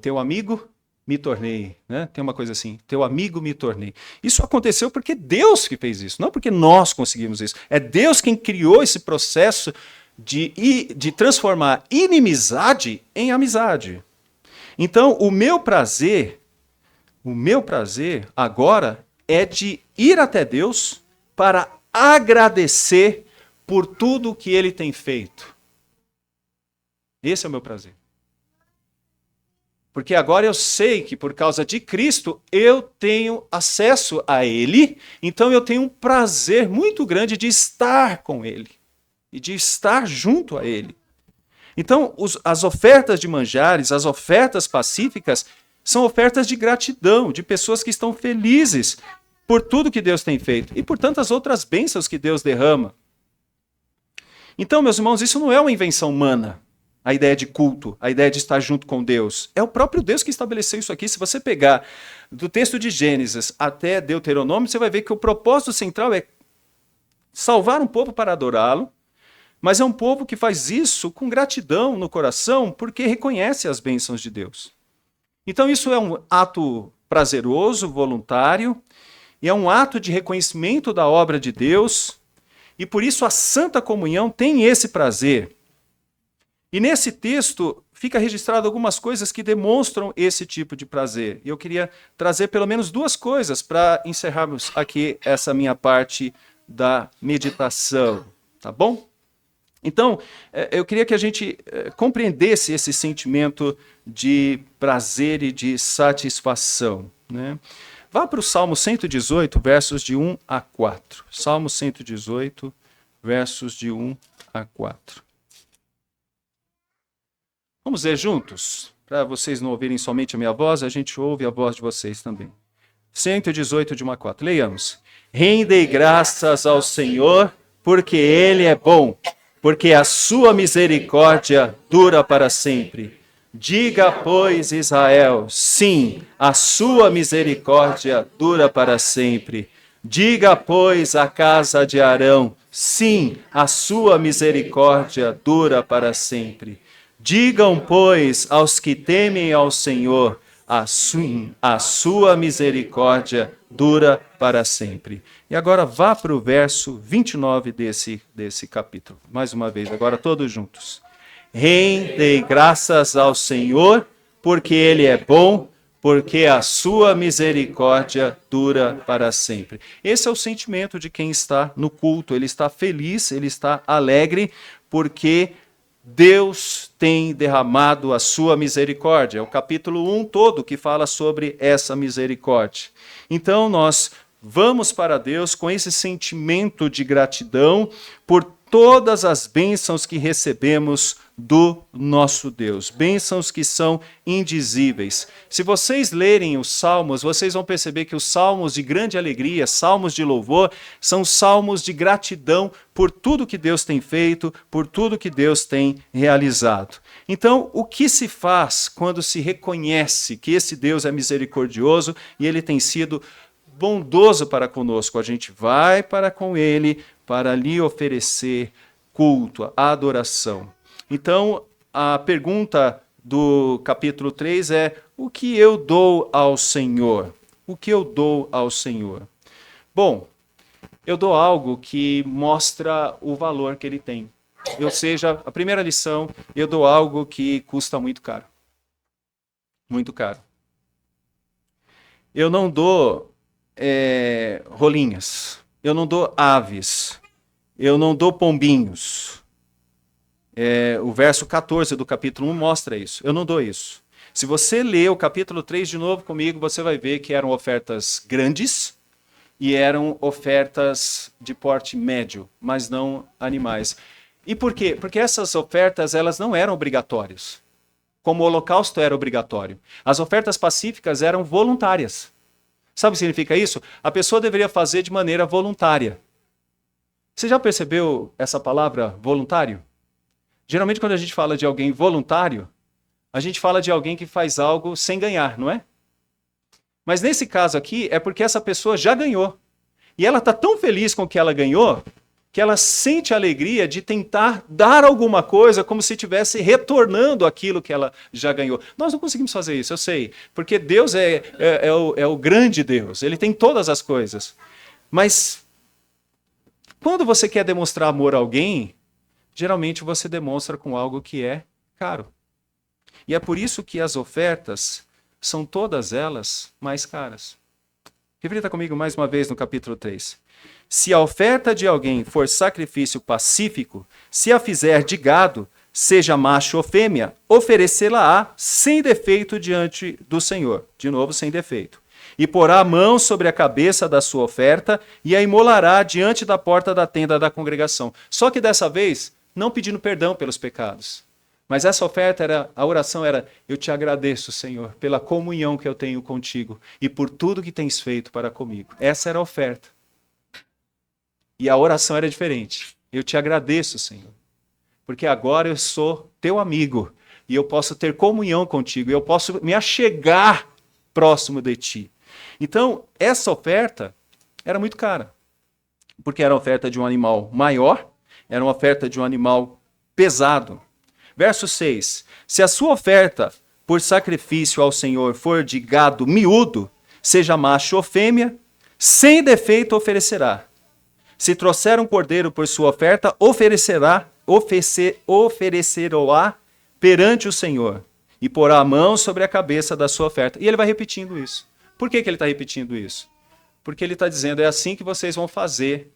teu amigo me tornei. Né? Tem uma coisa assim, teu amigo me tornei. Isso aconteceu porque Deus que fez isso, não porque nós conseguimos isso. É Deus quem criou esse processo de transformar inimizade em amizade. Então, o meu prazer agora é de ir até Deus para agradecer por tudo que ele tem feito. Esse é o meu prazer. Porque agora eu sei que por causa de Cristo eu tenho acesso a ele, então eu tenho um prazer muito grande de estar com ele e de estar junto a ele. Então, as ofertas de manjares, as ofertas pacíficas, são ofertas de gratidão, de pessoas que estão felizes por tudo que Deus tem feito e por tantas outras bênçãos que Deus derrama. Então, meus irmãos, isso não é uma invenção humana, a ideia de culto, a ideia de estar junto com Deus. É o próprio Deus que estabeleceu isso aqui. Se você pegar do texto de Gênesis até Deuteronômio, você vai ver que o propósito central é salvar um povo para adorá-lo, mas é um povo que faz isso com gratidão no coração, porque reconhece as bênçãos de Deus. Então isso é um ato prazeroso, voluntário, e é um ato de reconhecimento da obra de Deus, e por isso a Santa Comunhão tem esse prazer. E nesse texto fica registrado algumas coisas que demonstram esse tipo de prazer. E eu queria trazer pelo menos duas coisas para encerrarmos aqui essa minha parte da meditação, tá bom? Então, eu queria que a gente compreendesse esse sentimento de prazer e de satisfação, né? Vá para o Salmo 118, versos de 1 a 4. Salmo 118, versos de 1 a 4. Vamos ler juntos? Para vocês não ouvirem somente a minha voz, a gente ouve a voz de vocês também. 118, de 1 a 4. Leiamos. Rendei graças ao Senhor, porque Ele é bom, porque a sua misericórdia dura para sempre. Diga, pois, Israel, sim, a sua misericórdia dura para sempre. Diga, pois, a casa de Arão, sim, a sua misericórdia dura para sempre. Digam, pois, aos que temem ao Senhor, a sua misericórdia dura para sempre. E agora vá para o verso 29 desse capítulo. Mais uma vez, agora todos juntos. Rendei graças ao Senhor, porque Ele é bom, porque a sua misericórdia dura para sempre. Esse é o sentimento de quem está no culto. Ele está feliz, ele está alegre, porque Deus tem derramado a sua misericórdia. É o capítulo 1 todo que fala sobre essa misericórdia. Então nós vamos para Deus com esse sentimento de gratidão por todas as bênçãos que recebemos do nosso Deus. Bênçãos que são indizíveis. Se vocês lerem os salmos, vocês vão perceber que os salmos de grande alegria, salmos de louvor, são salmos de gratidão por tudo que Deus tem feito, por tudo que Deus tem realizado. Então, o que se faz quando se reconhece que esse Deus é misericordioso e Ele tem sido bondoso para conosco? A gente vai para com Ele para lhe oferecer culto, adoração. Então, a pergunta do capítulo 3 é: o que eu dou ao Senhor? O que eu dou ao Senhor? Bom, eu dou algo que mostra o valor que Ele tem. Ou seja, a primeira lição, eu dou algo que custa muito caro. Muito caro. Eu não dou rolinhas. Eu não dou aves, eu não dou pombinhos. O verso 14 do capítulo 1 mostra isso. Eu não dou isso. Se você ler o capítulo 3 de novo comigo, você vai ver que eram ofertas grandes e eram ofertas de porte médio, mas não animais. E por quê? Porque essas ofertas elas não eram obrigatórias, como o holocausto era obrigatório. As ofertas pacíficas eram voluntárias. Sabe o que significa isso? A pessoa deveria fazer de maneira voluntária. Você já percebeu essa palavra voluntário? Geralmente quando a gente fala de alguém voluntário, a gente fala de alguém que faz algo sem ganhar, não é? Mas nesse caso aqui é porque essa pessoa já ganhou. E ela está tão feliz com o que ela ganhou, que ela sente a alegria de tentar dar alguma coisa como se estivesse retornando aquilo que ela já ganhou. Nós não conseguimos fazer isso, eu sei, porque Deus é o grande Deus, Ele tem todas as coisas. Mas quando você quer demonstrar amor a alguém, geralmente você demonstra com algo que é caro. E é por isso que as ofertas são todas elas mais caras. Reflita comigo mais uma vez no capítulo 3. Se a oferta de alguém for sacrifício pacífico, se a fizer de gado, seja macho ou fêmea, oferecê-la-á sem defeito diante do Senhor. De novo, sem defeito. E porá a mão sobre a cabeça da sua oferta e a imolará diante da porta da tenda da congregação. Só que dessa vez, não pedindo perdão pelos pecados. Mas essa oferta, a oração era: eu te agradeço, Senhor, pela comunhão que eu tenho contigo e por tudo que tens feito para comigo. Essa era a oferta. E a oração era diferente. Eu te agradeço, Senhor, porque agora eu sou teu amigo e eu posso ter comunhão contigo, eu posso me achegar próximo de ti. Então, essa oferta era muito cara, porque era a oferta de um animal maior, era uma oferta de um animal pesado. Verso 6. Se a sua oferta por sacrifício ao Senhor for de gado miúdo, seja macho ou fêmea, sem defeito oferecerá. Se trouxer um cordeiro por sua oferta, oferecerá perante o Senhor e porá a mão sobre a cabeça da sua oferta. E ele vai repetindo isso. Por que ele está repetindo isso? Porque ele está dizendo: é assim que vocês vão fazer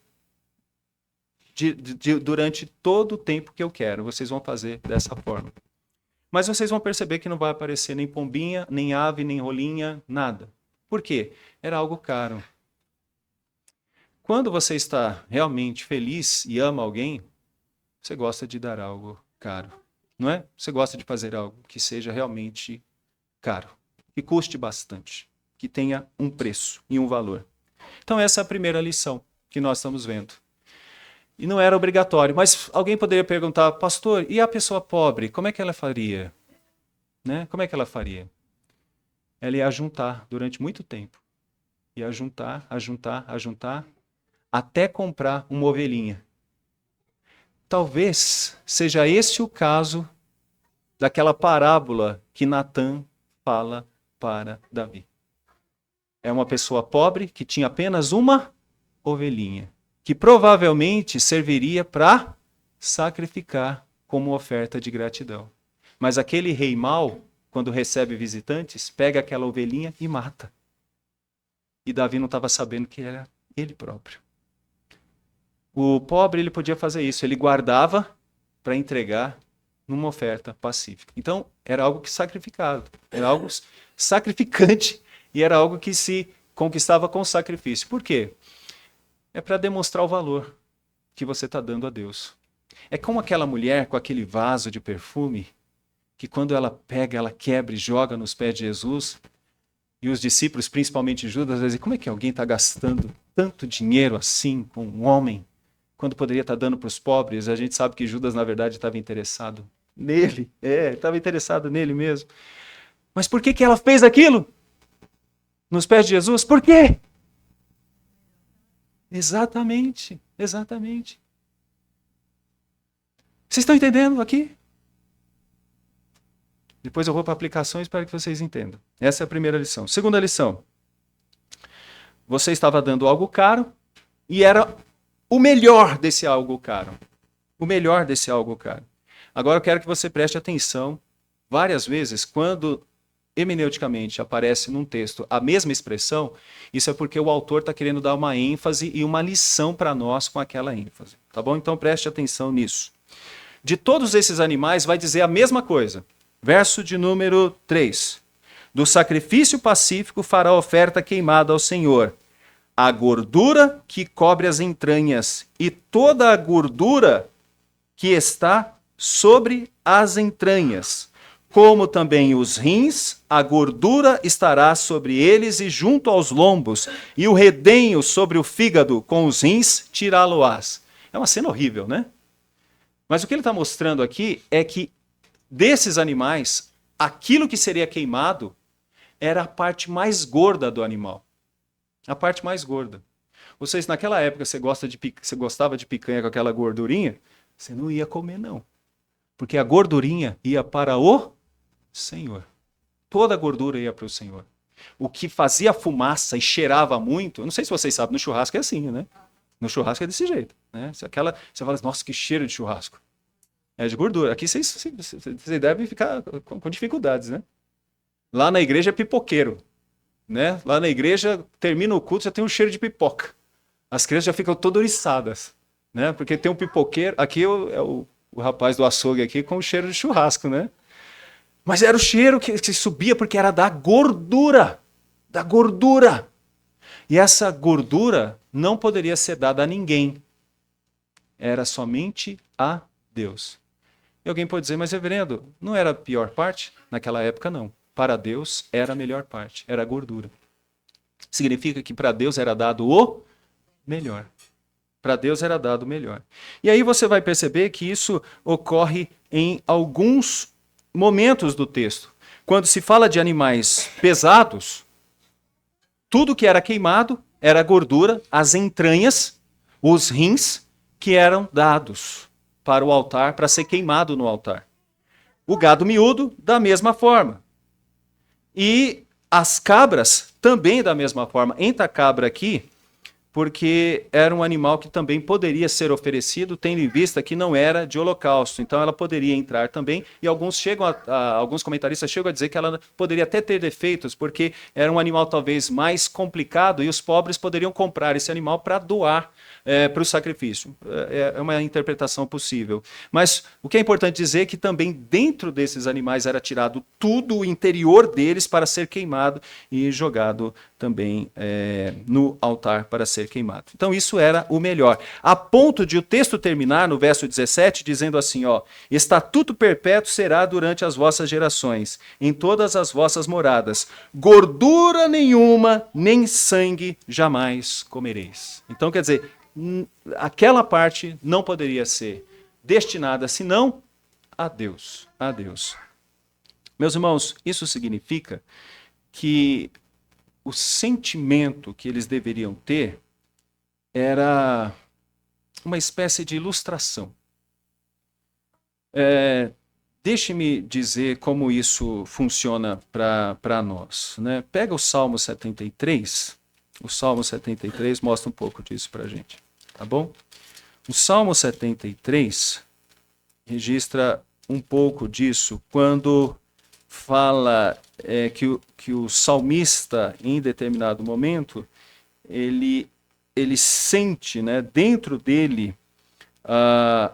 durante todo o tempo que eu quero. Vocês vão fazer dessa forma. Mas vocês vão perceber que não vai aparecer nem pombinha, nem ave, nem rolinha, nada. Por quê? Era algo caro. Quando você está realmente feliz e ama alguém, você gosta de dar algo caro, não é? Você gosta de fazer algo que seja realmente caro, que custe bastante, que tenha um preço e um valor. Então essa é a primeira lição que nós estamos vendo. E não era obrigatório, mas alguém poderia perguntar: pastor, e a pessoa pobre, como é que ela faria? Né? Como é que ela faria? Ela ia ajuntar durante muito tempo. Ia ajuntar, até comprar uma ovelhinha. Talvez seja esse o caso daquela parábola que Natã fala para Davi. É uma pessoa pobre que tinha apenas uma ovelhinha, que provavelmente serviria para sacrificar como oferta de gratidão. Mas aquele rei mau, quando recebe visitantes, pega aquela ovelhinha e mata. E Davi não estava sabendo que era ele próprio. O pobre, ele podia fazer isso, ele guardava para entregar numa oferta pacífica. Então, era algo que sacrificado, era algo sacrificante e era algo que se conquistava com sacrifício. Por quê? É para demonstrar o valor que você está dando a Deus. É como aquela mulher com aquele vaso de perfume, que quando ela pega, ela quebra e joga nos pés de Jesus, e os discípulos, principalmente Judas, dizem: como é que alguém está gastando tanto dinheiro assim com um homem, quando poderia estar dando para os pobres? A gente sabe que Judas, na verdade, estava interessado nele. Estava interessado nele mesmo. Mas por que ela fez aquilo? Nos pés de Jesus? Por quê? Exatamente. Vocês estão entendendo aqui? Depois eu vou para aplicações para que vocês entendam. Essa é a primeira lição. Segunda lição. Você estava dando algo caro e era o melhor desse algo caro. O melhor desse algo caro. Agora eu quero que você preste atenção várias vezes quando hermeneuticamente aparece num texto a mesma expressão. Isso é porque o autor está querendo dar uma ênfase e uma lição para nós com aquela ênfase. Tá bom? Então preste atenção nisso. De todos esses animais vai dizer a mesma coisa. Verso de número 3. Do sacrifício pacífico fará oferta queimada ao Senhor. A gordura que cobre as entranhas e toda a gordura que está sobre as entranhas, como também os rins, a gordura estará sobre eles e junto aos lombos, e o redenho sobre o fígado com os rins tirá-lo-ás. É uma cena horrível, né? Mas o que ele está mostrando aqui é que desses animais, aquilo que seria queimado era a parte mais gorda do animal. A parte mais gorda. Ou seja, naquela época você gostava de picanha com aquela gordurinha, você não ia comer, não. Porque a gordurinha ia para o Senhor. Toda a gordura ia para o Senhor. O que fazia fumaça e cheirava muito, eu não sei se vocês sabem, no churrasco é assim, né? No churrasco é desse jeito. Né? Você fala, nossa, que cheiro de churrasco. É de gordura. Aqui vocês devem ficar com dificuldades, né? Lá na igreja é pipoqueiro. né? Lá na igreja, termina o culto, já tem um cheiro de pipoca. As crianças já ficam todas oriçadas, né? Porque tem um pipoqueiro, aqui é o rapaz do açougue aqui com o cheiro de churrasco, né? Mas era o cheiro que subia porque era da gordura. Da gordura. E essa gordura não poderia ser dada a ninguém. Era somente a Deus. E alguém pode dizer, mas reverendo, não era a pior parte? Naquela época, não. Para Deus era a melhor parte, era a gordura. Significa que para Deus era dado o melhor. Para Deus era dado o melhor. E aí você vai perceber que isso ocorre em alguns momentos do texto. Quando se fala de animais pesados, tudo que era queimado era a gordura, as entranhas, os rins, que eram dados para o altar, para ser queimado no altar. O gado miúdo, da mesma forma. E as cabras, também da mesma forma. Entra a cabra aqui, porque era um animal que também poderia ser oferecido, tendo em vista que não era de holocausto. Então ela poderia entrar também, e alguns comentaristas chegam a dizer que ela poderia até ter defeitos, porque era um animal talvez mais complicado, e os pobres poderiam comprar esse animal para doar para o sacrifício. É uma interpretação possível. Mas o que é importante dizer é que também dentro desses animais era tirado tudo o interior deles para ser queimado e jogado também no altar para ser queimado. Então isso era o melhor. A ponto de o texto terminar no verso 17 dizendo assim, ó, estatuto perpétuo será durante as vossas gerações, em todas as vossas moradas. Gordura nenhuma, nem sangue jamais comereis. Então quer dizer, aquela parte não poderia ser destinada senão a Deus. A Deus. Meus irmãos, isso significa que o sentimento que eles deveriam ter era uma espécie de ilustração. Deixe-me dizer como isso funciona para nós, né? Pega o Salmo 73. O Salmo 73 mostra um pouco disso para a gente, tá bom? O Salmo 73 registra um pouco disso quando fala que o salmista, em determinado momento, ele sente, né, dentro dele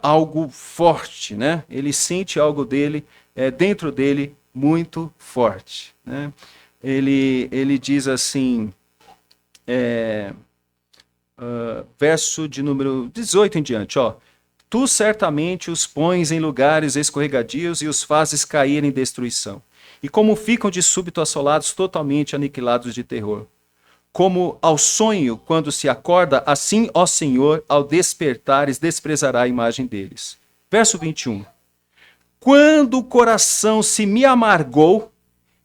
algo forte, né? Ele sente algo dentro dele muito forte, né? Ele diz assim, verso de número 18 em diante, ó. Tu certamente os pões em lugares escorregadios e os fazes cair em destruição. E como ficam de súbito assolados, totalmente aniquilados de terror. Como ao sonho, quando se acorda, assim, ó Senhor, ao despertares, desprezará a imagem deles. Verso 21. Quando o coração se me amargou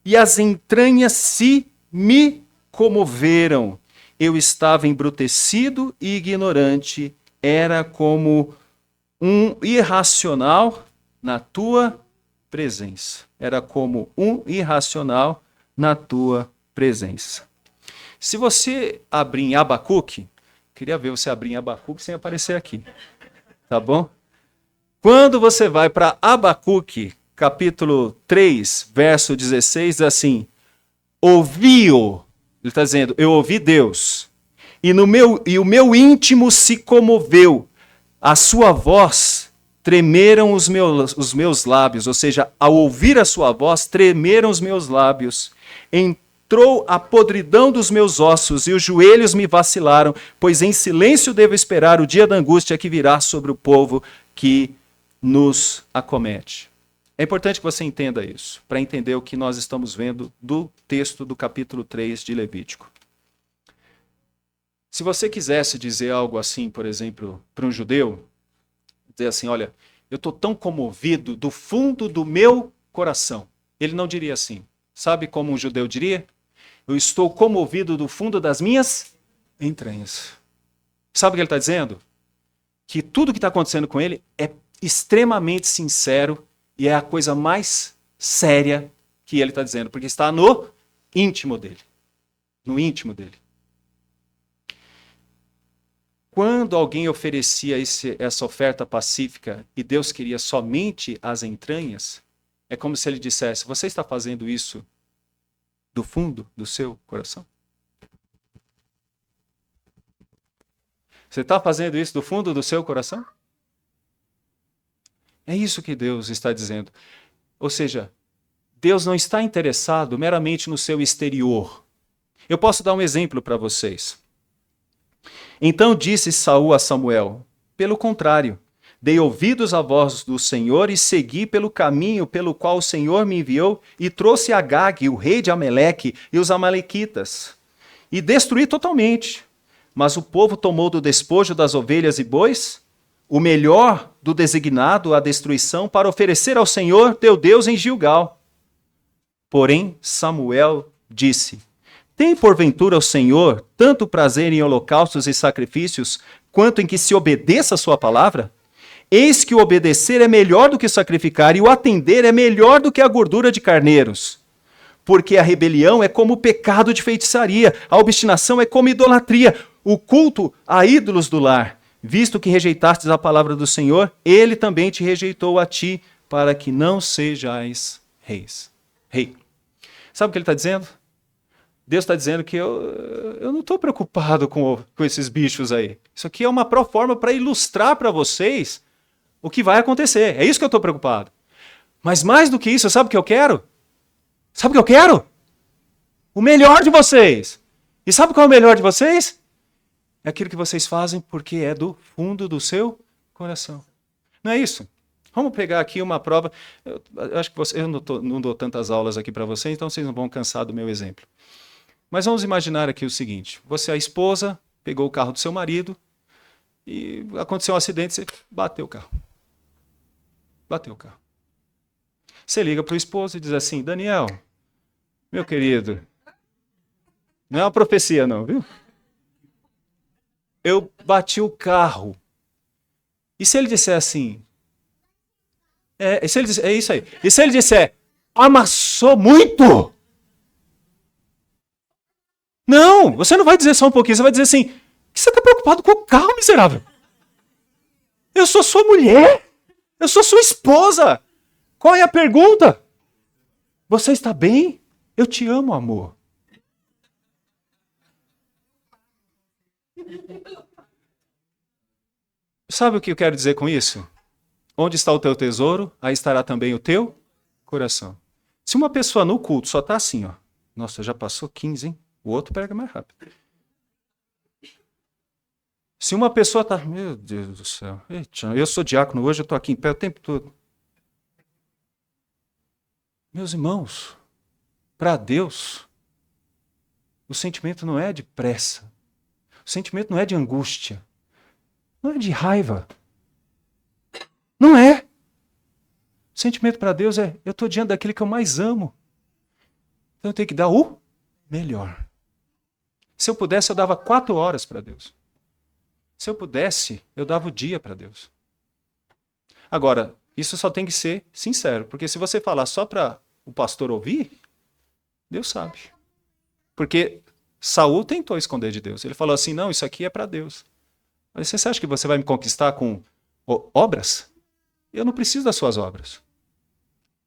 e as entranhas se me comoveram, eu estava embrutecido e ignorante, era como um irracional na tua presença. Era como um irracional na tua presença. Se você abrir em Abacuque, queria ver você abrir em Abacuque sem aparecer aqui, tá bom? Quando você vai para Abacuque, capítulo 3, verso 16, diz assim, ouvi-o, ele está dizendo, eu ouvi Deus, e o meu íntimo se comoveu, a sua voz tremeram os meus lábios, ou seja, ao ouvir a sua voz, tremeram os meus lábios, entrou a podridão dos meus ossos e os joelhos me vacilaram, pois em silêncio devo esperar o dia da angústia que virá sobre o povo que nos acomete. É importante que você entenda isso, para entender o que nós estamos vendo do texto do capítulo 3 de Levítico. Se você quisesse dizer algo assim, por exemplo, para um judeu, dizer assim, olha, eu estou tão comovido do fundo do meu coração. Ele não diria assim. Sabe como um judeu diria? Eu estou comovido do fundo das minhas entranhas. Sabe o que ele está dizendo? Que tudo que está acontecendo com ele é extremamente sincero e é a coisa mais séria que ele está dizendo, porque está no íntimo dele. No íntimo dele. Quando alguém oferecia essa oferta pacífica e Deus queria somente as entranhas, é como se ele dissesse, você está fazendo isso do fundo do seu coração? Você está fazendo isso do fundo do seu coração? É isso que Deus está dizendo. Ou seja, Deus não está interessado meramente no seu exterior. Eu posso dar um exemplo para vocês. Então disse Saul a Samuel: pelo contrário, dei ouvidos à voz do Senhor e segui pelo caminho pelo qual o Senhor me enviou e trouxe Agag, o rei de Ameleque, e os amalequitas, e destruí totalmente. Mas o povo tomou do despojo das ovelhas e bois o melhor do designado à destruição para oferecer ao Senhor teu Deus em Gilgal. Porém, Samuel disse: tem porventura o Senhor tanto prazer em holocaustos e sacrifícios, quanto em que se obedeça a sua palavra? Eis que o obedecer é melhor do que sacrificar, e o atender é melhor do que a gordura de carneiros. Porque a rebelião é como o pecado de feitiçaria, a obstinação é como idolatria, o culto a ídolos do lar. Visto que rejeitastes a palavra do Senhor, ele também te rejeitou a ti, para que não sejais rei. Sabe o que ele está dizendo? Deus está dizendo que eu não estou preocupado com esses bichos aí. Isso aqui é uma proforma para ilustrar para vocês o que vai acontecer. É isso que eu estou preocupado. Mas mais do que isso, sabe o que eu quero? Sabe o que eu quero? O melhor de vocês. E sabe qual é o melhor de vocês? É aquilo que vocês fazem porque é do fundo do seu coração. Não é isso? Vamos pegar aqui uma prova. Eu acho que eu não dou tantas aulas aqui para vocês, então vocês não vão cansar do meu exemplo. Mas vamos imaginar aqui o seguinte: você é a esposa, pegou o carro do seu marido e aconteceu um acidente, você bateu o carro. Bateu o carro. Você liga para o esposo e diz assim: Daniel, meu querido, não é uma profecia não, viu? Eu bati o carro. E se ele disser assim? É isso aí. E se ele disser: amassou muito? Não, você não vai dizer só um pouquinho, você vai dizer assim: que você está preocupado com o carro, miserável? Eu sou sua mulher, eu sou sua esposa. Qual é a pergunta? Você está bem? Eu te amo, amor. Sabe o que eu quero dizer com isso? Onde está o teu tesouro, aí estará também o teu coração. Se uma pessoa no culto só está assim, ó, nossa, já passou 15, hein? O outro pega mais rápido. Se uma pessoa está, meu Deus do céu, eu sou diácono hoje, eu estou aqui em pé o tempo todo. Meus irmãos, para Deus, o sentimento não é de pressa, o sentimento não é de angústia, não é de raiva. Não é. O sentimento para Deus é: eu estou diante daquele que eu mais amo. Então eu tenho que dar o melhor. Se eu pudesse, eu dava 4 horas para Deus. Se eu pudesse, eu dava o dia para Deus. Agora, isso só tem que ser sincero, porque se você falar só para o pastor ouvir, Deus sabe. Porque Saul tentou esconder de Deus. Ele falou assim: não, isso aqui é para Deus. Mas você acha que você vai me conquistar com obras? Eu não preciso das suas obras.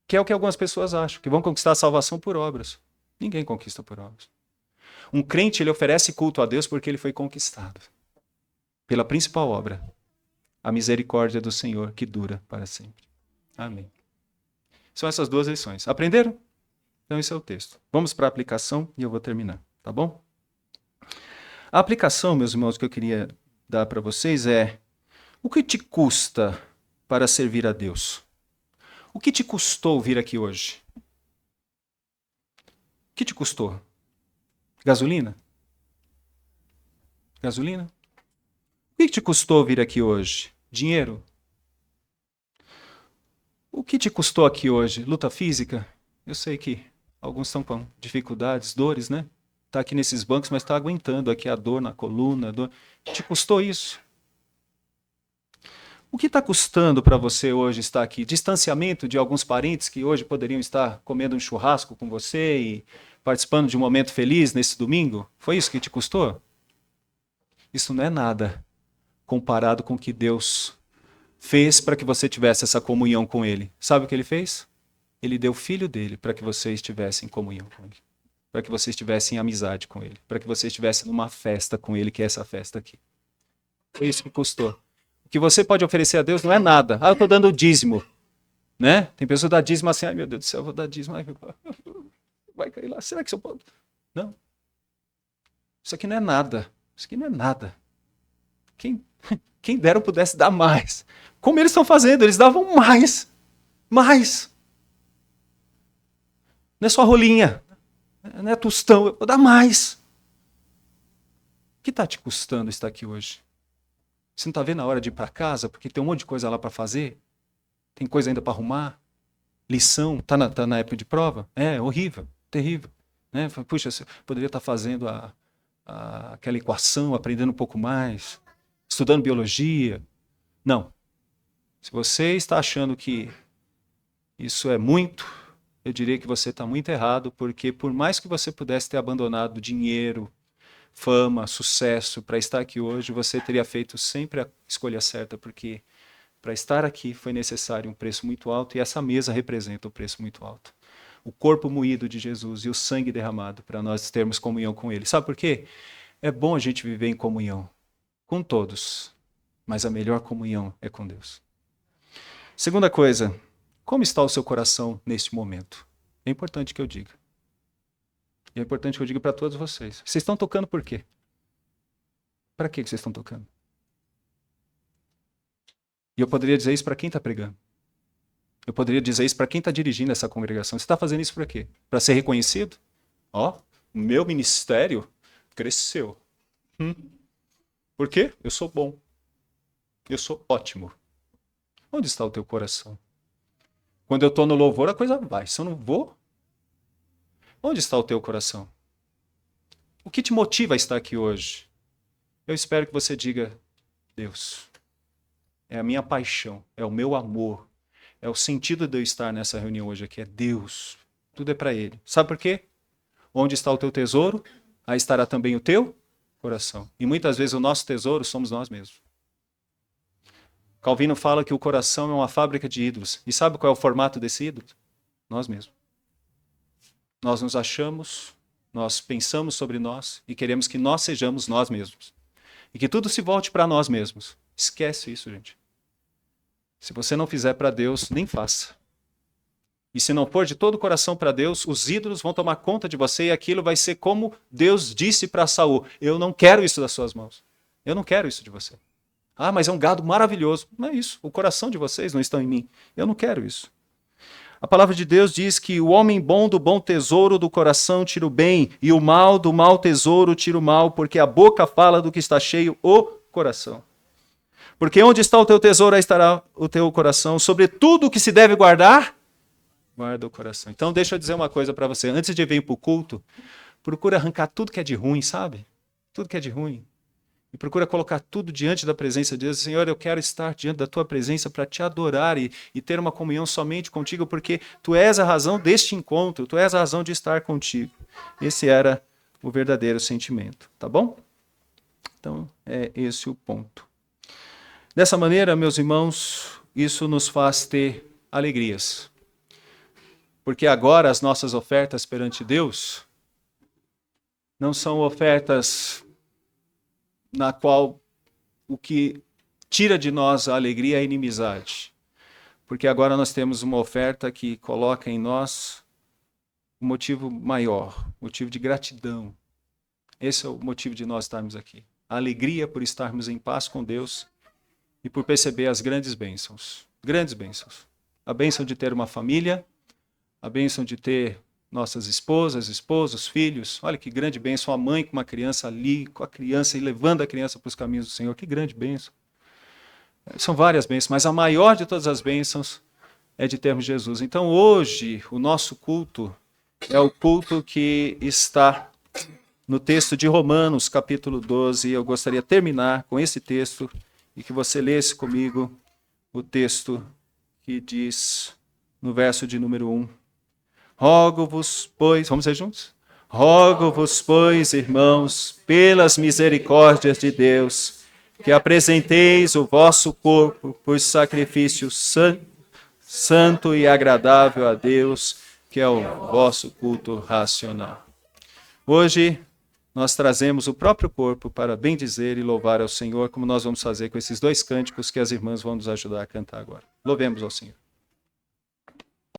Que é o que algumas pessoas acham, que vão conquistar a salvação por obras. Ninguém conquista por obras. Um crente, ele oferece culto a Deus porque ele foi conquistado pela principal obra, a misericórdia do Senhor, que dura para sempre. Amém. São essas 2 lições. Aprenderam? Então esse é o texto. Vamos para a aplicação e eu vou terminar, tá bom? A aplicação, meus irmãos, que eu queria dar para vocês é: o que te custa para servir a Deus? O que te custou vir aqui hoje? O que te custou? Gasolina? Gasolina? O que te custou vir aqui hoje? Dinheiro? O que te custou aqui hoje? Luta física? Eu sei que alguns estão com dificuldades, dores, né? Está aqui nesses bancos, mas está aguentando aqui a dor na coluna. A dor. Te custou isso? O que está custando para você hoje estar aqui? Distanciamento de alguns parentes que hoje poderiam estar comendo um churrasco com você e participando de um momento feliz nesse domingo? Foi isso que te custou? Isso não é nada comparado com o que Deus fez para que você tivesse essa comunhão com Ele. Sabe o que Ele fez? Ele deu o Filho dele para que você estivesse em comunhão com Ele. para que você estivesse em amizade com ele, para que você estivesse numa festa com ele, que é essa festa aqui. Foi isso que custou. O que você pode oferecer a Deus não é nada. Eu estou dando dízimo. Né? Tem pessoas que dão dízimo assim, ai meu Deus do céu, eu vou dar dízimo. Ai, vai cair lá, será que eu posso? Não. Isso aqui não é nada. Isso aqui não é nada. Quem dera eu pudesse dar mais. Como eles estão fazendo, eles davam mais. Mais. Não é só rolinha. Não é tostão, eu vou dar mais. O que está te custando estar aqui hoje? Você não está vendo a hora de ir para casa, porque tem um monte de coisa lá para fazer? Tem coisa ainda para arrumar? Lição? Tá na época de prova? É horrível, terrível. Né? Puxa, você poderia estar fazendo aquela equação, aprendendo um pouco mais, estudando biologia. Não. Se você está achando que isso é muito, eu diria que você está muito errado, porque por mais que você pudesse ter abandonado dinheiro, fama, sucesso para estar aqui hoje, você teria feito sempre a escolha certa, porque para estar aqui foi necessário um preço muito alto e essa mesa representa um preço muito alto. O corpo moído de Jesus e o sangue derramado para nós termos comunhão com Ele. Sabe por quê? É bom a gente viver em comunhão com todos, mas a melhor comunhão é com Deus. Segunda coisa, como está o seu coração neste momento? É importante que eu diga. E é importante que eu diga para todos vocês. Vocês estão tocando por quê? Para que vocês estão tocando? E eu poderia dizer isso para quem está pregando. Eu poderia dizer isso para quem está dirigindo essa congregação. Você está fazendo isso para quê? Para ser reconhecido? Ó, o meu ministério cresceu. Por quê? Eu sou bom. Eu sou ótimo. Onde está o teu coração? Quando eu estou no louvor, a coisa vai. Se eu não vou, onde está o teu coração? O que te motiva a estar aqui hoje? Eu espero que você diga, Deus, é a minha paixão, é o meu amor, é o sentido de eu estar nessa reunião hoje aqui, é Deus. Tudo é para Ele. Sabe por quê? Onde está o teu tesouro, aí estará também o teu coração. E muitas vezes o nosso tesouro somos nós mesmos. Calvino fala que o coração é uma fábrica de ídolos. E sabe qual é o formato desse ídolo? Nós mesmos. Nós nos achamos, nós pensamos sobre nós e queremos que nós sejamos nós mesmos. E que tudo se volte para nós mesmos. Esquece isso, gente. Se você não fizer para Deus, nem faça. E se não for de todo o coração para Deus, os ídolos vão tomar conta de você e aquilo vai ser como Deus disse para Saul: eu não quero isso das suas mãos. Eu não quero isso de você. Ah, mas é um gado maravilhoso. Não é isso. O coração de vocês não está em mim. Eu não quero isso. A palavra de Deus diz que o homem bom do bom tesouro do coração tira o bem, e o mal do mau tesouro tira o mal, porque a boca fala do que está cheio o coração. Porque onde está o teu tesouro, aí estará o teu coração. Sobre tudo o que se deve guardar, guarda o coração. Então deixa eu dizer uma coisa para você. Antes de vir para o culto, procura arrancar tudo que é de ruim, sabe? Tudo que é de ruim. E procura colocar tudo diante da presença de Deus. Senhor, eu quero estar diante da tua presença para te adorar e ter uma comunhão somente contigo, porque tu és a razão deste encontro, tu és a razão de estar contigo. Esse era o verdadeiro sentimento, tá bom? Então, é esse o ponto. Dessa maneira, meus irmãos, isso nos faz ter alegrias. Porque agora as nossas ofertas perante Deus não são ofertas na qual o que tira de nós a alegria é a inimizade. Porque agora nós temos uma oferta que coloca em nós um motivo maior, motivo de gratidão. Esse é o motivo de nós estarmos aqui. A alegria por estarmos em paz com Deus e por perceber as grandes bênçãos. Grandes bênçãos. A bênção de ter uma família, a bênção de ter nossas esposas, esposos, filhos. Olha que grande bênção, a mãe com uma criança ali, com a criança e levando a criança para os caminhos do Senhor. Que grande bênção. São várias bênçãos, mas a maior de todas as bênçãos é de termos Jesus. Então hoje o nosso culto é o culto que está no texto de Romanos, capítulo 12. Eu gostaria de terminar com esse texto e que você lesse comigo o texto que diz no verso de número 1. Rogo-vos, pois, vamos ser juntos? Rogo-vos, pois, irmãos, pelas misericórdias de Deus, que apresenteis o vosso corpo por sacrifício santo e agradável a Deus, que é o vosso culto racional. Hoje nós trazemos o próprio corpo para bendizer e louvar ao Senhor, como nós vamos fazer com esses 2 cânticos que as irmãs vão nos ajudar a cantar agora. Louvemos ao Senhor.